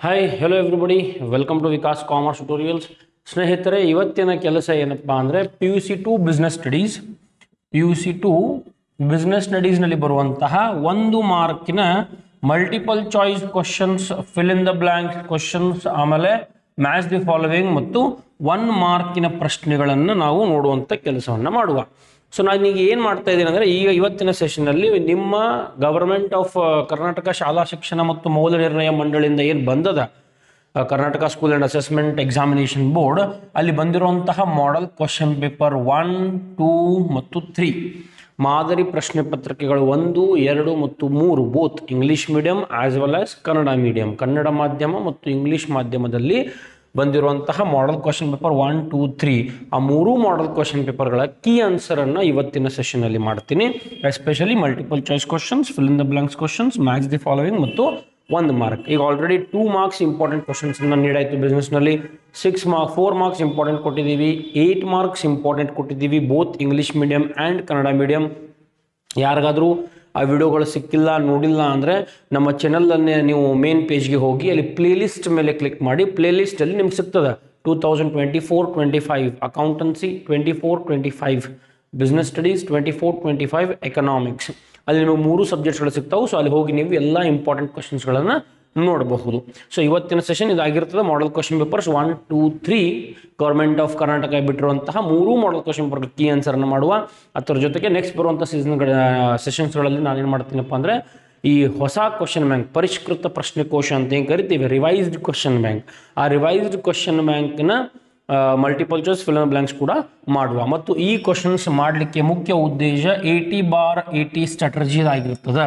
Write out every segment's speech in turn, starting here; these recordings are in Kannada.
Hi hello everybody welcome to Vikas commerce tutorials. ಸ್ನೇಹಿತರೆ, ಇವತ್ತಿನ ಕೆಲಸ ಏನಪ್ಪ ಅಂದರೆ P U C two business ಸ್ಟಡೀಸ್ನಲ್ಲಿ ಬರುವಂತಹ 1 ಮಾರ್ಕಿನ multiple choice questions, fill in the blanks questions, ಆಮೇಲೆ ಮ್ಯಾಚ್ ದಿ ಫಾಲೋವಿಂಗ್ ಮತ್ತು 1 ಮಾರ್ಕಿನ ಪ್ರಶ್ನೆಗಳನ್ನು ನಾವು ನೋಡುವಂಥ ಕೆಲಸವನ್ನು ಮಾಡುವ. ಸೊ ನಾನು ಈಗ ಏನು ಮಾಡ್ತಾ ಇದ್ದೀನಿ ಅಂದರೆ, ಇವತ್ತಿನ ಸೆಷನ್ನಲ್ಲಿ ನಿಮ್ಮ ಗವರ್ಮೆಂಟ್ ಆಫ್ ಕರ್ನಾಟಕ ಶಾಲಾ ಶಿಕ್ಷಣ ಮತ್ತು ಮೌಲ್ಯ ನಿರ್ಣಯ ಮಂಡಳಿಯಿಂದ ಏನು ಬಂದದ, Karnataka school and assessment examination board, ಅಲ್ಲಿ ಬಂದಿರುವಂತಹ ಮಾಡೆಲ್ ಕ್ವಶನ್ ಪೇಪರ್ 1, 2 ಮತ್ತು 3 ಮಾದರಿ ಪ್ರಶ್ನೆ ಪತ್ರಿಕೆಗಳು 1, 2 ಮತ್ತು 3 both English medium as well as Kannada medium, Kannada ಮಾಧ್ಯಮ ಮತ್ತು ಇಂಗ್ಲೀಷ್ ಮಾಧ್ಯಮದಲ್ಲಿ ಬಂದಿರುವಂತಹ ಮಾಡೆಲ್ ಕ್ವಶನ್ ಪೇಪರ್ 1, 2, 3 ಆ 3 ಮಾಡೆಲ್ ಕ್ವಶನ್ ಪೇಪರ್ಗಳ ಕೀ ಆನ್ಸರನ್ನು ಇವತ್ತಿನ ಸೆಷನಲ್ಲಿ ಮಾಡ್ತೀನಿ. Especially multiple choice questions, fill in the blanks questions, match the following ಮತ್ತು 1 ಮಾರ್ಕ್. ಈಗ ಆಲ್ರೆಡಿ 2 ಮಾರ್ಕ್ಸ್ ಇಂಪಾರ್ಟೆಂಟ್ ಕ್ವಶನ್ಸನ್ನು ನೀಡಾಯಿತು. ಬಿಸ್ನೆಸ್ನಲ್ಲಿ 4 ಮಾರ್ಕ್ಸ್ ಇಂಪಾರ್ಟೆಂಟ್ ಕೊಟ್ಟಿದ್ದೀವಿ, 8 ಮಾರ್ಕ್ಸ್ ಇಂಪಾರ್ಟೆಂಟ್ ಕೊಟ್ಟಿದ್ದೀವಿ, both English medium and Kannada medium. ಯಾರಿಗಾದರೂ ಆ ವಿಡಿಯೋಗಳು ಸಿಕ್ಕಿಲ್ಲ, ನೋಡಿಲ್ಲ ಅಂದರೆ ನಮ್ಮ ಚಾನಲನ್ನೇ ನೀವು ಮೇನ್ ಪೇಜ್ಗೆ ಹೋಗಿ ಅಲ್ಲಿ ಪ್ಲೇಲಿಸ್ಟ್ ಮೇಲೆ ಕ್ಲಿಕ್ ಮಾಡಿ. ಪ್ಲೇಲಿಸ್ಟಲ್ಲಿ ನಿಮ್ಗೆ ಸಿಗ್ತದೆ 2024-25 ಅಕೌಂಟೆನ್ಸಿ, 24-25 ಬಿಸ್ನೆಸ್ ಸ್ಟಡೀಸ್, 24-25 ಎಕನಾಮಿಕ್ಸ್. ಅಲ್ಲಿ ನಿಮಗೆ 3 ಸಬ್ಜೆಕ್ಟ್ಸ್ಗಳು ಸಿಗ್ತಾವೆ. ಸೊ ಅಲ್ಲಿ ಹೋಗಿ ನೀವು ಎಲ್ಲ ಇಂಪಾರ್ಟೆಂಟ್ ಕ್ವಶನ್ಸ್ಗಳನ್ನು ನೋಡಬಹುದು. ಸೊ ಇವತ್ತಿನ ಸೆಷನ್ ಇದಾಗಿರ್ತದೆ. Model question papers 1, 2, 3 government of Karnataka ಬಿಟ್ಟಿರುವಂತಹ 3 ಮಾಡೆಲ್ ಕ್ವಶನ್ ಪೇಪರ್ ಕೀ ಆನ್ಸರನ್ನು ಮಾಡುವ. ಅದರ ಜೊತೆಗೆ ನೆಕ್ಸ್ಟ್ ಬರುವಂಥ ಸೆಷನ್ಸ್ಗಳಲ್ಲಿ ನಾನೇನು ಮಾಡ್ತೀನಪ್ಪ ಅಂದರೆ, ಈ ಹೊಸ ಕ್ವಶನ್ ಬ್ಯಾಂಕ್, ಪರಿಷ್ಕೃತ ಪ್ರಶ್ನೆಕೋಶ ಅಂತ ಏನು ಕರಿತೀವಿ, ರಿವೈಸ್ಡ್ ಕ್ವಶನ್ ಬ್ಯಾಂಕ್, ಆ ರಿವೈಸ್ಡ್ ಕ್ವಶನ್ ಬ್ಯಾಂಕ್ನ multiple choice fill in blanks ಕೂಡ ಮಾಡುವ. ಮತ್ತು ಈ ಕ್ವಶನ್ಸ್ ಮಾಡಲಿಕ್ಕೆ ಮುಖ್ಯ ಉದ್ದೇಶ 80/80 ಸ್ಟ್ರಾಟಜಿ ಆಗಿರ್ತದೆ.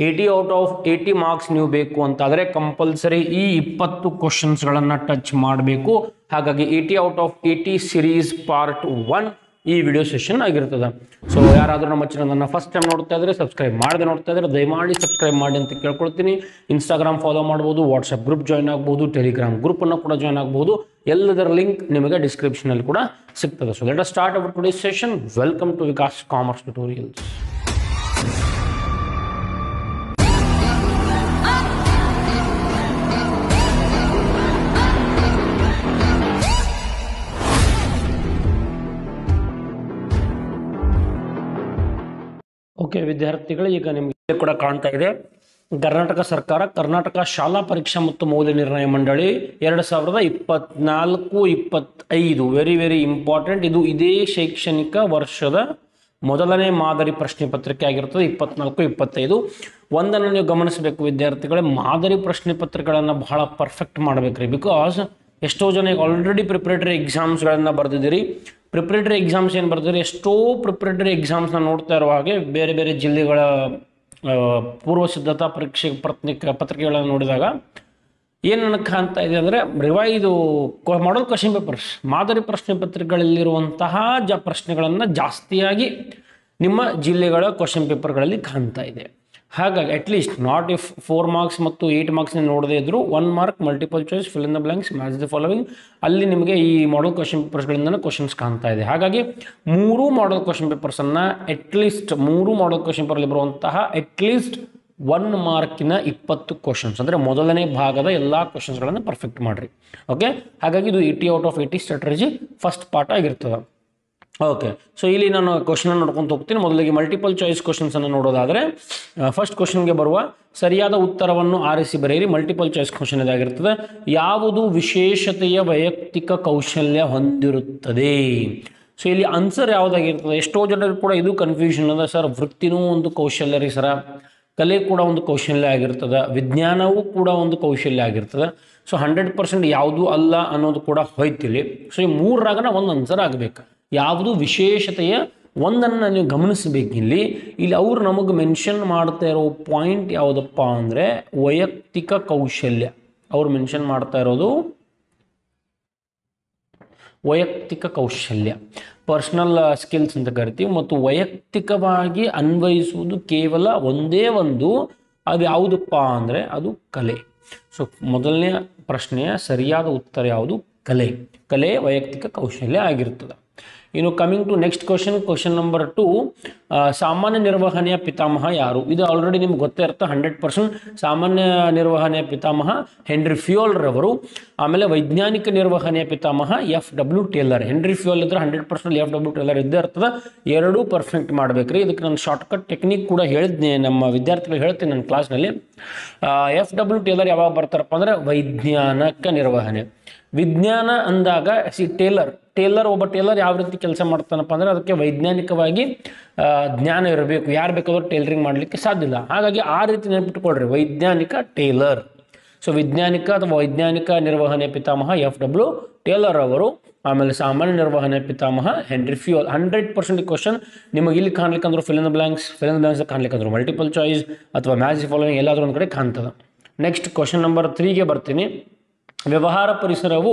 80 ಔಟ್ ಆಫ್ 80 ಮಾರ್ಕ್ಸ್ ನೀವು ಬೇಕು ಅಂತಾದರೆ ಕಂಪಲ್ಸರಿ ಈ 20 ಕ್ವಶನ್ಸ್ಗಳನ್ನು ಟಚ್ ಮಾಡಬೇಕು. ಹಾಗಾಗಿ 80 ಔಟ್ ಆಫ್ 80 ಸಿರೀಸ್ ಪಾರ್ಟ್ 1 ಈ ವಿಡಿಯೋ ಸೆಷನ್ ಆಗಿರ್ತದೆ. ಸೊ ಯಾರಾದರೂ ನಮ್ಮ ಚಾನಲನ್ನು ಫಸ್ಟ್ ಟೈಮ್ ನೋಡ್ತಾ ಇದ್ರೆ, ಸಬ್ಸ್ಕ್ರೈಬ್ ಮಾಡದೆ ನೋಡ್ತಾ ಇದ್ರೆ ದಯಮಾಡಿ ಸಬ್ಸ್ಕ್ರೈಬ್ ಮಾಡಿ ಅಂತ ಕೇಳ್ಕೊಳ್ತೀನಿ. ಇನ್ಸ್ಟಾಗ್ರಾಮ್ ಫಾಲೋ ಮಾಡ್ಬೋದು, ವಾಟ್ಸಪ್ ಗ್ರೂಪ್ ಜಾಯ್ನ್ ಆಗ್ಬೋದು, ಟೆಲಿಗ್ರಾಮ್ ಗ್ರೂಪನ್ನು ಕೂಡ ಜಾಯ್ನ್ ಆಗ್ಬೋದು. ಎಲ್ಲದರ ಲಿಂಕ್ ನಿಮಗೆ ಡಿಸ್ಕ್ರಿಪ್ಷನಲ್ಲಿ ಕೂಡ ಸಿಗ್ತದೆ. So let us start our today's session. Welcome to Vikas commerce Tutorials. Okay ವಿದ್ಯಾರ್ಥಿಗಳು, ಈಗ ನಿಮಗೆ ಕೂಡ ಕಾಣ್ತಾ ಇದೆ, ಕರ್ನಾಟಕ ಸರ್ಕಾರ ಕರ್ನಾಟಕ ಶಾಲಾ ಪರೀಕ್ಷಾ ಮತ್ತು ಮೌಲ್ಯ ನಿರ್ಣಯ ಮಂಡಳಿ 2024-25 ವೆರಿ ಇಂಪಾರ್ಟೆಂಟ್. ಇದು ಇದೇ ಶೈಕ್ಷಣಿಕ ವರ್ಷದ ಮೊದಲನೇ ಮಾದರಿ ಪ್ರಶ್ನೆ ಪತ್ರಿಕೆ ಆಗಿರ್ತದೆ. 24-25 ಒಂದನ್ನು ನೀವು ಗಮನಿಸಬೇಕು ವಿದ್ಯಾರ್ಥಿಗಳೇ, ಮಾದರಿ ಪ್ರಶ್ನೆ ಪತ್ರಿಕೆಗಳನ್ನು ಬಹಳ ಪರ್ಫೆಕ್ಟ್ ಮಾಡಬೇಕ್ರಿ. ಬಿಕಾಸ್ ಎಷ್ಟೋ ಜನ ಈಗ ಆಲ್ರೆಡಿ ಪ್ರಿಪ್ರೇಟರಿ ಎಕ್ಸಾಮ್ಸ್ಗಳನ್ನು ಬರೆದಿದ್ದೀರಿ. ಪ್ರಿಪ್ರೇಟರಿ ಎಕ್ಸಾಮ್ಸ್ ಏನು ಬರ್ತಾರೆ, ಎಷ್ಟೋ ಪ್ರಿಪ್ರೇಟರಿ ಎಕ್ಸಾಮ್ಸ್ನ ನೋಡ್ತಾ ಇರುವ ಹಾಗೆ ಬೇರೆ ಬೇರೆ ಜಿಲ್ಲೆಗಳ ಪೂರ್ವ ಸಿದ್ಧತಾ ಪರೀಕ್ಷೆ ಪತ್ರಿಕೆಗಳನ್ನು ನೋಡಿದಾಗ ಏನು ನನಗೆ ಕಾಣ್ತಾ ಇದೆ ಅಂದರೆ, ಇದು ಮಾಡೆಲ್ ಕ್ವಶನ್ ಪೇಪರ್ಸ್, ಮಾದರಿ ಪ್ರಶ್ನೆ ಪತ್ರಿಕೆಗಳಲ್ಲಿರುವಂತಹ ಪ್ರಶ್ನೆಗಳನ್ನು ಜಾಸ್ತಿಯಾಗಿ ನಿಮ್ಮ ಜಿಲ್ಲೆಗಳ ಕ್ವಶನ್ ಪೇಪರ್ಗಳಲ್ಲಿ ಕಾಣ್ತಾ ಇದೆ. ಹಾಗಾಗಿ ಅಟ್ಲೀಸ್ಟ್ ನಾಟ್ ಇಫ್ 4 ಮಾರ್ಕ್ಸ್ ಮತ್ತು 8 ಮಾರ್ಕ್ಸ್ನ ನೋಡದೇ ಇದ್ದರೂ 1 mark multiple choice, fill in the blanks, match the following, ಅಲ್ಲಿ ನಿಮಗೆ ಈ ಮಾಡೆಲ್ ಕ್ವಶನ್ ಪೇಪರ್ಸ್ಗಳಿಂದ ಕ್ವಶನ್ಸ್ ಕಾಣ್ತಾ ಇದೆ. ಹಾಗಾಗಿ 3 ಮಾಡೆಲ್ ಕ್ವಶನ್ ಪೇಪರ್ಸನ್ನು ಅಟ್ಲೀಸ್ಟ್ 3 ಮಾಡೆಲ್ ಕ್ವಶನ್ ಪೇಪರಲ್ಲಿ ಬರುವಂತಹ ಅಟ್ಲೀಸ್ಟ್ 1 ಮಾರ್ಕಿನ 20 ಕ್ವಶನ್ಸ್ ಅಂದರೆ ಮೊದಲನೇ ಭಾಗದ ಎಲ್ಲ ಕ್ವಶನ್ಸ್ಗಳನ್ನು ಪರ್ಫೆಕ್ಟ್ ಮಾಡಿರಿ. ಓಕೆ, ಹಾಗಾಗಿ ಇದು 80 out of 80 strategy first part ಆಗಿರ್ತದೆ. ಓಕೆ, ಸೊ ಇಲ್ಲಿ ನಾನು ಕ್ವಶನ್ ನೋಡ್ಕೊಂತ ಹೋಗ್ತೀನಿ. ಮೊದಲಿಗೆ ಮಲ್ಟಿಪಲ್ ಚಾಯ್ಸ್ ಕ್ವಶನ್ಸನ್ನು ನೋಡೋದಾದರೆ, ಫಸ್ಟ್ ಕ್ವಶನ್ಗೆ ಬರುವ ಸರಿಯಾದ ಉತ್ತರವನ್ನು ಆರಿಸಿ ಬರೆಯಿರಿ. ಮಲ್ಟಿಪಲ್ ಚಾಯ್ಸ್ ಕ್ವಶನ್ ಇದಾಗಿರ್ತದೆ. ಯಾವುದು ವಿಶೇಷತೆಯ ವೈಯಕ್ತಿಕ ಕೌಶಲ್ಯ ಹೊಂದಿರುತ್ತದೆ? ಸೊ ಇಲ್ಲಿ ಆನ್ಸರ್ ಯಾವುದಾಗಿರ್ತದೆ? ಎಷ್ಟೋ ಜನರು ಕೂಡ ಇದು ಕನ್ಫ್ಯೂಷನ್ ಅದ, ಸರ್ ವೃತ್ತಿನೂ ಒಂದು ಕೌಶಲ್ಯ ರೀ ಸರ, ಕಲೆ ಕೂಡ ಒಂದು ಕೌಶಲ್ಯ ಆಗಿರ್ತದೆ, ವಿಜ್ಞಾನವೂ ಕೂಡ ಒಂದು ಕೌಶಲ್ಯ ಆಗಿರ್ತದೆ. ಸೊ 100% ಯಾವುದೂ ಅಲ್ಲ ಅನ್ನೋದು ಕೂಡ ಹೋಯ್ತಿಲ್ಲಿ. ಸೊ ಈ 3ರಾಗನ ಒಂದು ಆನ್ಸರ್ ಆಗಬೇಕು. ಯಾವುದು ವಿಶೇಷತೆಯ ಒಂದನ್ನು ನೀವು ಗಮನಿಸಬೇಕಿಲ್ಲಿ. ಇಲ್ಲಿ ಅವರು ನಮಗೆ ಮೆನ್ಷನ್ ಮಾಡ್ತಾ ಇರೋ ಪಾಯಿಂಟ್ ಯಾವುದಪ್ಪ ಅಂದರೆ ವೈಯಕ್ತಿಕ ಕೌಶಲ್ಯ. ಅವ್ರು ಮೆನ್ಷನ್ ಮಾಡ್ತಾ ಇರೋದು ವೈಯಕ್ತಿಕ ಕೌಶಲ್ಯ, ಪರ್ಸ್ನಲ್ ಸ್ಕಿಲ್ಸ್ ಅಂತ ಕರಿತೀವಿ. ಮತ್ತು ವೈಯಕ್ತಿಕವಾಗಿ ಅನ್ವಯಿಸುವುದು ಕೇವಲ ಒಂದೇ ಒಂದು, ಅದು ಯಾವುದಪ್ಪ ಅಂದರೆ ಅದು ಕಲೆ. ಸೊ ಮೊದಲನೇ ಪ್ರಶ್ನೆಯ ಸರಿಯಾದ ಉತ್ತರ ಯಾವುದು? ಕಲೆ. ಕಲೆ ವೈಯಕ್ತಿಕ ಕೌಶಲ್ಯ ಆಗಿರ್ತದೆ. ಇನ್ನು coming to next question number 2, ಸಾಮಾನ್ಯ ನಿರ್ವಹಣೆಯ ಪಿತಾಮಹ ಯಾರು? ಇದು ಆಲ್ರೆಡಿ ನಿಮ್ಗೆ ಗೊತ್ತೇ ಇರುತ್ತೆ 100%. ಸಾಮಾನ್ಯ ನಿರ್ವಹಣೆಯ ಪಿತಾಮಹ ಹೆನ್ರಿ ಫ್ಯೂಯಲ್ ರವರು. ಆಮೇಲೆ ವೈಜ್ಞಾನಿಕ ನಿರ್ವಹಣೆಯ ಪಿತಾಮಹ FW ಟೇಲರ್. ಹೆನ್ರಿ ಫ್ಯೂಯಲ್ ಇದ್ರೆ 100% FW ಟೇಲರ್ ಇದ್ದೇ ಇರ್ತದೆ. ಎರಡೂ ಪರ್ಫೆಕ್ಟ್ ಮಾಡಬೇಕ್ರಿ. ಇದಕ್ಕೆ ನಾನು ಶಾರ್ಟ್ಕಟ್ ಟೆಕ್ನಿಕ್ ಕೂಡ ಹೇಳಿದ್ನಿ, ನಮ್ಮ ವಿದ್ಯಾರ್ಥಿಗಳು ಹೇಳ್ತೀನಿ ನನ್ನ ಕ್ಲಾಸ್ನಲ್ಲಿ. FW ಟೇಲರ್ ಯಾವಾಗ ಬರ್ತಾರಪ್ಪ ಅಂದರೆ ವೈಜ್ಞಾನಿಕ ನಿರ್ವಹಣೆ. ವಿಜ್ಞಾನ ಅಂದಾಗ ಟೇಲರ್ ಒಬ್ಬ ಟೇಲರ್ ಯಾವ ರೀತಿ ಕೆಲಸ ಮಾಡ್ತಾನಪ್ಪ ಅಂದರೆ ಅದಕ್ಕೆ ವೈಜ್ಞಾನಿಕವಾಗಿ ಜ್ಞಾನ ಇರಬೇಕು. ಯಾರು ಬೇಕಾದ್ರೂ ಟೇಲರಿಂಗ್ ಮಾಡಲಿಕ್ಕೆ ಸಾಧ್ಯ ಇಲ್ಲ. ಹಾಗಾಗಿ ಆ ರೀತಿ ನೆನಪಿಟ್ಕೊಳ್ರಿ, ವೈಜ್ಞಾನಿಕ ಟೇಲರ್. ಸೊ ವಿಜ್ಞಾನಿಕ ಅಥವಾ ವೈಜ್ಞಾನಿಕ ನಿರ್ವಹಣೆ ಪಿತಾಮಹ FW ಟೇಲರ್ ಅವರು. ಆಮೇಲೆ ಸಾಮಾನ್ಯ ನಿರ್ವಹಣೆ ಪಿತಾಮಹ ಹೆನ್ರಿ ಫ್ಯೂಯಲ್. 100% ಕ್ವಶನ್ ನಿಮಗೆ ಇಲ್ಲಿ ಕಾಣ್ಲಿಕ್ಕಂದ್ರು ಫಿಲ್ ಇನ್ ದ ಬ್ಲಾಂಕ್ಸ್ ಕಾಣ್ಲಿಕ್ಕಂದ್ರು ಮಲ್ಟಿಪಲ್ ಚಾಯ್ಸ್ ಅಥವಾ ಮ್ಯಾಚ್ ದಿ ಫಾಲೋವಿಂಗ್ ಎಲ್ಲಾದ್ರೂ ಒಂದು ಕಡೆ ಕಾಣ್ತದೆ. ನೆಕ್ಸ್ಟ್ ಕ್ವಶನ್ ನಂಬರ್ 3ಗೆ ಬರ್ತೀನಿ. ವ್ಯವಹಾರ ಪರಿಸರವು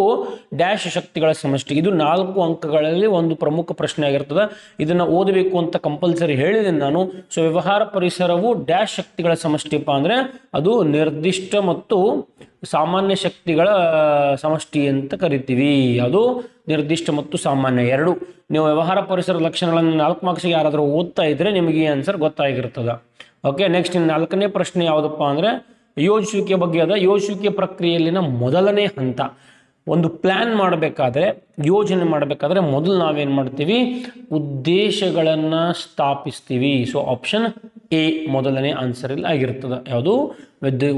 ಡ್ಯಾಶ್ ಶಕ್ತಿಗಳ ಸಮಷ್ಟಿ. ಇದು 4 ಅಂಕಗಳಲ್ಲಿ ಒಂದು ಪ್ರಮುಖ ಪ್ರಶ್ನೆ ಆಗಿರ್ತದೆ. ಇದನ್ನು ಓದಬೇಕು ಅಂತ ಕಂಪಲ್ಸರಿ ಹೇಳಿದ್ದೀನಿ ನಾನು. ಸೊ ವ್ಯವಹಾರ ಪರಿಸರವು ಡ್ಯಾಶ್ ಶಕ್ತಿಗಳ ಸಮಷ್ಟಿಪ್ಪ ಅಂದರೆ ಅದು ನಿರ್ದಿಷ್ಟ ಮತ್ತು ಸಾಮಾನ್ಯ ಶಕ್ತಿಗಳ ಸಮಷ್ಟಿ ಅಂತ ಕರಿತೀವಿ. ಅದು ನಿರ್ದಿಷ್ಟ ಮತ್ತು ಸಾಮಾನ್ಯ ಎರಡು. ನೀವು ವ್ಯವಹಾರ ಪರಿಸರ ಲಕ್ಷಣಗಳನ್ನು 4 ಮಾರ್ಕ್ಸ್ಗೆ ಯಾರಾದರೂ ಓದ್ತಾ ಇದ್ರೆ ನಿಮಗೆ ಈ ಆನ್ಸರ್ ಗೊತ್ತಾಗಿರ್ತದೆ. ಓಕೆ, ನೆಕ್ಸ್ಟ್ ಇನ್ನು 4ನೇ ಪ್ರಶ್ನೆ ಯಾವುದಪ್ಪ ಅಂದರೆ ಯೋಜಿಸುವಿಕೆ ಬಗ್ಗೆ ಅದ. ಯೋಜಿಸುವಿಕೆ ಪ್ರಕ್ರಿಯೆಯಲ್ಲಿನ ಮೊದಲನೇ ಹಂತ. ಒಂದು ಪ್ಲ್ಯಾನ್ ಮಾಡಬೇಕಾದ್ರೆ, ಯೋಜನೆ ಮಾಡಬೇಕಾದ್ರೆ ಮೊದಲು ನಾವೇನು ಮಾಡ್ತೀವಿ, ಉದ್ದೇಶಗಳನ್ನು ಸ್ಥಾಪಿಸ್ತೀವಿ. ಸೊ ಆಪ್ಷನ್ ಎ ಮೊದಲನೇ ಆನ್ಸರ್ ಇಲ್ಲಿ ಆಗಿರ್ತದೆ. ಯಾವುದು?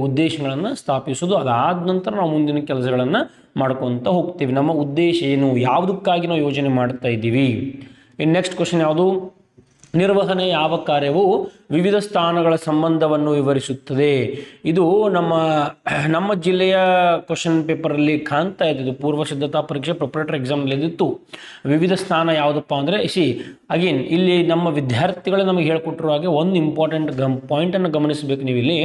ಉದ್ದೇಶಗಳನ್ನು ಸ್ಥಾಪಿಸೋದು. ಅದಾದ ನಂತರ ನಾವು ಮುಂದಿನ ಕೆಲಸಗಳನ್ನು ಮಾಡ್ಕೊತ ಹೋಗ್ತೀವಿ. ನಮ್ಮ ಉದ್ದೇಶ ಏನು, ಯಾವುದಕ್ಕಾಗಿ ನಾವು ಯೋಜನೆ ಮಾಡ್ತಾ ಇದ್ದೀವಿ. ಇನ್ನು ನೆಕ್ಸ್ಟ್ ಕ್ವಶನ್ ಯಾವುದು? ನಿರ್ವಹಣೆ ಯಾವ ಕಾರ್ಯವು ವಿವಿಧ ಸ್ಥಾನಗಳ ಸಂಬಂಧವನ್ನು ವಿವರಿಸುತ್ತದೆ? ಇದು ನಮ್ಮ ಜಿಲ್ಲೆಯ ಕ್ವಶನ್ ಪೇಪರಲ್ಲಿ ಕಾಣ್ತಾ ಇದ್ದು, ಪೂರ್ವ ಸಿದ್ಧತಾ ಪರೀಕ್ಷೆ ಪ್ರಿಪರೇಟರಿ ಎಕ್ಸಾಮ್ನಲ್ಲಿ ಇದ್ದಿತ್ತು. ವಿವಿಧ ಸ್ಥಾನ ಯಾವುದಪ್ಪ ಅಂದರೆ ಅಗೇನ್ ಇಲ್ಲಿ ನಮ್ಮ ವಿದ್ಯಾರ್ಥಿಗಳು ನಮಗೆ ಹೇಳ್ಕೊಟ್ಟಿರೋ ಹಾಗೆ ಒಂದು ಇಂಪಾರ್ಟೆಂಟ್ ಪಾಯಿಂಟನ್ನು ಗಮನಿಸಬೇಕು ನೀವು. ಇಲ್ಲಿ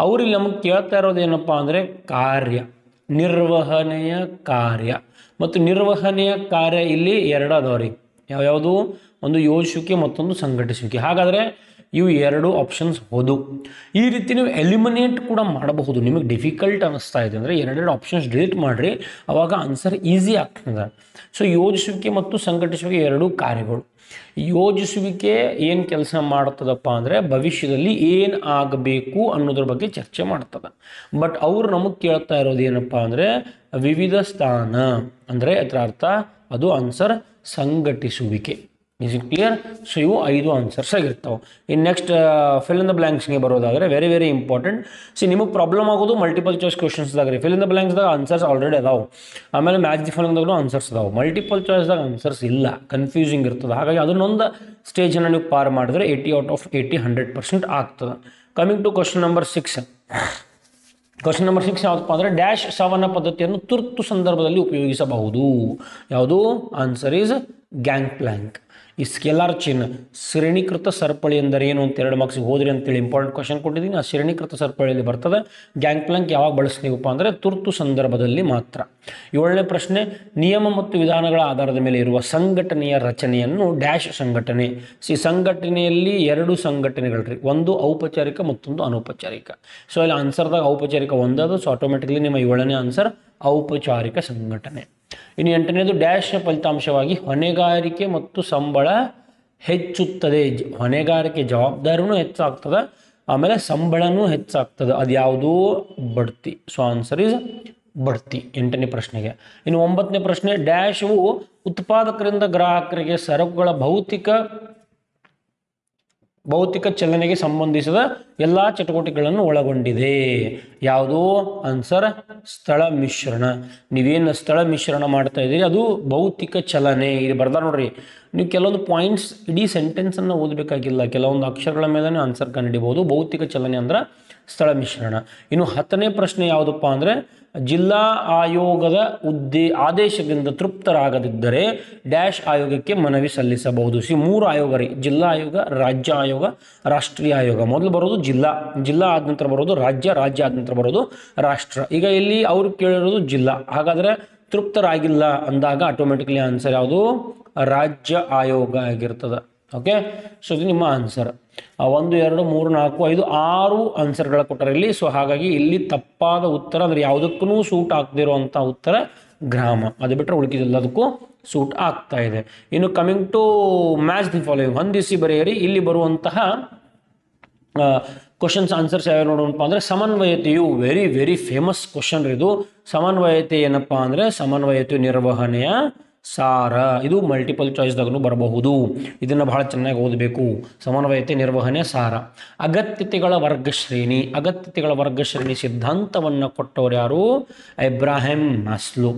ಅವ್ರಿಗೆ ನಮಗೆ ಕೇಳ್ತಾ ಇರೋದು ಏನಪ್ಪ ಅಂದರೆ ಕಾರ್ಯ, ನಿರ್ವಹಣೆಯ ಕಾರ್ಯ ಮತ್ತು ನಿರ್ವಹಣೆಯ ಕಾರ್ಯ ಇಲ್ಲಿ ಎರಡು ಅದಾವ್ರಿ. ಯಾವ್ಯಾವುದು? ಒಂದು ಯೋಜಿಸುವಿಕೆ, ಮತ್ತೊಂದು ಸಂಘಟಿಸುವಿಕೆ. ಹಾಗಾದರೆ ಇವು ಎರಡು ಆಪ್ಷನ್ಸ್ ಹೌದು. ಈ ರೀತಿ ನೀವು ಎಲಿಮಿನೇಟ್ ಕೂಡ ಮಾಡಬಹುದು. ನಿಮಗೆ ಡಿಫಿಕಲ್ಟ್ ಅನ್ನಿಸ್ತಾ ಇದೆ ಅಂದರೆ ಎರಡೆರಡು ಆಪ್ಷನ್ಸ್ ಡಿಲೀಟ್ ಮಾಡಿರಿ, ಅವಾಗ ಆನ್ಸರ್ ಈಸಿ ಆಗ್ತದೆ. ಸೊ ಯೋಜಿಸುವಿಕೆ ಮತ್ತು ಸಂಘಟಿಸುವಿಕೆ ಎರಡೂ ಕಾರ್ಯಗಳು. ಯೋಜಿಸುವಿಕೆ ಏನು ಕೆಲಸ ಮಾಡ್ತದಪ್ಪ ಅಂದರೆ ಭವಿಷ್ಯದಲ್ಲಿ ಏನು ಆಗಬೇಕು ಅನ್ನೋದ್ರ ಬಗ್ಗೆ ಚರ್ಚೆ ಮಾಡ್ತದೆ. ಬಟ್ ಅವರು ನಮಗೆ ಕೇಳ್ತಾ ಇರೋದು ಏನಪ್ಪ ಅಂದರೆ ವಿವಿಧ ಸ್ಥಾನ ಅಂದರೆ ಅದರ ಅರ್ಥ ಅದು ಆನ್ಸರ್ ಸಂಘಟಿಸುವಿಕೆ. Is it clear? ಸೊ ಇವು 5 ಆನ್ಸರ್ಸ್ ಆಗಿರ್ತಾವೆ. ಇನ್ನು ನೆಕ್ಸ್ಟ್ ಫಿಲ್ ಇನ್ ದ ಬ್ಲ್ಯಾಂಕ್ಸ್ಗೆ ಬರೋದಾದರೆ ವೆರಿ ವೆರಿ ಇಂಪಾರ್ಟೆಂಟ್. ನಿಮಗೆ ಪ್ರಾಬ್ಲಮ್ ಆಗೋದು ಮಲ್ಟಿಪಲ್ ಚಾಯ್ಸ್ ಕ್ವಶನ್ಸ್ದಾಗ ರೀ. ಫಿಲ್ ಇನ್ ದ ಬ್ಲ್ಯಾಂಕ್ಸ್ದಾಗ ಆನ್ಸರ್ಸ್ ಆಲ್ರೆಡಿ ಅದಾವೆ. ಆಮೇಲೆ ಮ್ಯಾಚ್ ದಿ ಫಾಲೋವಿಂಗ್ದಾಗೂ ಆನ್ಸರ್ಸ್ ಅದಾವೆ. ಮಲ್ಟಿಪಲ್ ಚಾಯ್ಸ್ದಾಗ ಆನ್ಸರ್ಸ್ ಇಲ್ಲ, ಕನ್ಫ್ಯೂಸಿಂಗ್ ಇರ್ತದೆ. ಹಾಗಾಗಿ ಅದನ್ನೊಂದು ಸ್ಟೇಜನ್ನು ನೀವು ಪಾರ್ ಮಾಡಿದ್ರೆ 80 ಔಟ್ ಆಫ್ 80 100% ಆಗ್ತದೆ. Coming to question number 6. Question number 6 ಯಾವುದಪ್ಪ ಅಂದರೆ ಡ್ಯಾಶ್ ಸವನ ಪದ್ಧತಿಯನ್ನು ತುರ್ತು ಸಂದರ್ಭದಲ್ಲಿ ಉಪಯೋಗಿಸಬಹುದು. ಯಾವುದು? Answer is gang plank. ಈ ಸ್ಕೆಲಾರ್ ಚೈನ್ ಶ್ರೇಣೀಕೃತ ಸರಪಳಿ ಎಂದರೆ ಏನು ಅಂತ 2 ಮಾರ್ಕ್ಸಿಗೆ ಹೋದ್ರಿ ಅಂತೇಳಿ ಇಂಪಾರ್ಟೆಂಟ್ ಕ್ವಶನ್ ಕೊಟ್ಟಿದ್ದೀನಿ. ಆ ಶ್ರೇಣೀಕೃತ ಸರಪಳಿಯಲ್ಲಿ ಬರ್ತದೆ. ಗ್ಯಾಂಗ್ ಪ್ಲ್ಯಾಂಕ್ ಯಾವಾಗ ಬಳಸ್ತೀವಪ್ಪ ಅಂದರೆ ತುರ್ತು ಸಂದರ್ಭದಲ್ಲಿ ಮಾತ್ರ. 7ನೇ ಪ್ರಶ್ನೆ, ನಿಯಮ ಮತ್ತು ವಿಧಾನಗಳ ಆಧಾರದ ಮೇಲೆ ಇರುವ ಸಂಘಟನೆಯ ರಚನೆಯನ್ನು ಡ್ಯಾಶ್ ಸಂಘಟನೆ. ಸಂಘಟನೆಯಲ್ಲಿ 2 ಸಂಘಟನೆಗಳ್ರಿ, ಒಂದು ಔಪಚಾರಿಕ ಮತ್ತೊಂದು ಅನೌಪಚಾರಿಕ. ಸೊ ಇಲ್ಲಿ ಆನ್ಸರ್ದಾಗ ಔಪಚಾರಿಕ ಒಂದದು. ಸೊ ಆಟೋಮೆಟಿಕ್ಲಿ ನಿಮ್ಮ 7ನೇ ಆನ್ಸರ್ ಔಪಚಾರಿಕ ಸಂಘಟನೆ. ಇನ್ನು 8ನೇದು ಡ್ಯಾಶ್ ಫಲಿತಾಂಶವಾಗಿ ಹೊಣೆಗಾರಿಕೆ ಮತ್ತು ಸಂಬಳ ಹೆಚ್ಚುತ್ತದೆ. ಹೊಣೆಗಾರಿಕೆ ಜವಾಬ್ದಾರಿನೂ ಹೆಚ್ಚಾಗ್ತದೆ, ಆಮೇಲೆ ಸಂಬಳನೂ ಹೆಚ್ಚಾಗ್ತದೆ. ಅದು ಯಾವುದು? ಬಡ್ತಿ. ಸೊ ಆನ್ಸರ್ ಈಸ್ ಬಡ್ತಿ 8ನೇ ಪ್ರಶ್ನೆಗೆ. ಇನ್ನು 9ನೇ ಪ್ರಶ್ನೆ, ಡ್ಯಾಶವು ಉತ್ಪಾದಕರಿಂದ ಗ್ರಾಹಕರಿಗೆ ಸರಕುಗಳ ಭೌತಿಕ ಚಲನೆಗೆ ಸಂಬಂಧಿಸಿದ ಎಲ್ಲ ಚಟುವಟಿಕೆಗಳನ್ನು ಒಳಗೊಂಡಿದೆ. ಯಾವುದು? ಆನ್ಸರ್ ಸ್ಥಳ ಮಿಶ್ರಣ. ನೀವೇನು ಸ್ಥಳ ಮಿಶ್ರಣ ಮಾಡ್ತಾ ಇದ್ದೀರಿ ಅದು ಭೌತಿಕ ಚಲನೆ. ಇಲ್ಲಿ ಬರ್ದ ನೋಡ್ರಿ, ನೀವು ಕೆಲವೊಂದು ಪಾಯಿಂಟ್ಸ್ ಇಡೀ ಸೆಂಟೆನ್ಸನ್ನು ಓದಬೇಕಾಗಿಲ್ಲ, ಕೆಲವೊಂದು ಅಕ್ಷರಗಳ ಮೇಲೆ ಆನ್ಸರ್ ಕಂಡುಹಿಡಿಬಹುದು. ಭೌತಿಕ ಚಲನೆ ಅಂದ್ರೆ ಸ್ಥಳ ಮಿಶ್ರಣ. ಇನ್ನು 10ನೇ ಪ್ರಶ್ನೆ ಯಾವುದಪ್ಪ ಅಂದರೆ ಜಿಲ್ಲಾ ಆಯೋಗದ ಆದೇಶದಿಂದ ತೃಪ್ತರಾಗದಿದ್ದರೆ ಡ್ಯಾಶ್ ಆಯೋಗಕ್ಕೆ ಮನವಿ ಸಲ್ಲಿಸಬಹುದು. 3 ಆಯೋಗ ರೀ, ಜಿಲ್ಲಾ ಆಯೋಗ, ರಾಜ್ಯ ಆಯೋಗ, ರಾಷ್ಟ್ರೀಯ ಆಯೋಗ. ಮೊದಲು ಬರೋದು ಜಿಲ್ಲಾ ಆದ ನಂತರ ಬರೋದು ರಾಜ್ಯ ಆದ ನಂತರ ಬರೋದು ರಾಷ್ಟ್ರ. ಈಗ ಇಲ್ಲಿ ಅವ್ರು ಕೇಳಿರೋದು ಜಿಲ್ಲಾ. ಹಾಗಾದರೆ ತೃಪ್ತರಾಗಿಲ್ಲ ಅಂದಾಗ ಆಟೋಮೆಟಿಕ್ಲಿ ಆನ್ಸರ್ ಯಾವುದು? ರಾಜ್ಯ ಆಯೋಗ ಆಗಿರ್ತದೆ. ಓಕೆ, ಸೊ ಇದು ನಿಮ್ಮ ಆನ್ಸರ್. 1 2 3 4 5 6 ಆನ್ಸರ್ಗಳ ಕೊಟ್ಟರೆ ಇಲ್ಲಿ. ಸೊ ಹಾಗಾಗಿ ಇಲ್ಲಿ ತಪ್ಪಾದ ಉತ್ತರ ಅಂದರೆ ಯಾವುದಕ್ಕೂ ಸೂಟ್ ಆಗದಿರುವಂಥ ಉತ್ತರ ಗ್ರಾಮ. ಅದು ಬಿಟ್ಟರೆ ಉಳಿದಿದ್ದೆಲ್ಲದಕ್ಕೂ ಸೂಟ್ ಆಗ್ತಾ ಇದೆ. ಇನ್ನು coming to match the following, ಹೊಂದಿಸಿ ಬರೆಯಿರಿ. ಇಲ್ಲಿ ಬರುವಂತಹ ಕ್ವಶನ್ಸ್ ಆನ್ಸರ್ಸ್ ಯಾವ್ಯಾವ ನೋಡೋಣಪ್ಪ ಅಂದರೆ ಸಮನ್ವಯತೆಯು ವೆರಿ ವೆರಿ ಫೇಮಸ್ ಕ್ವಶನ್ ಇದು. ಸಮನ್ವಯತೆ ಏನಪ್ಪ ಅಂದರೆ ಸಮನ್ವಯತೆಯು ನಿರ್ವಹಣೆಯ ಸಾರ. ಇದು ಮಲ್ಟಿಪಲ್ ಚಾಯ್ಸ್ದಾಗೂ ಬರಬಹುದು. ಇದನ್ನು ಬಹಳ ಚೆನ್ನಾಗಿ ಓದಬೇಕು. ಸಮನ್ವಯತೆ ನಿರ್ವಹಣೆ ಸಾರ. ಅಗತ್ಯತೆಗಳ ವರ್ಗಶ್ರೇಣಿ. ಅಗತ್ಯತೆಗಳ ವರ್ಗಶ್ರೇಣಿ ಸಿದ್ಧಾಂತವನ್ನು ಕೊಟ್ಟವರು ಯಾರು? ಇಬ್ರಾಹಿಂ ಮಾಸ್ಲೋ.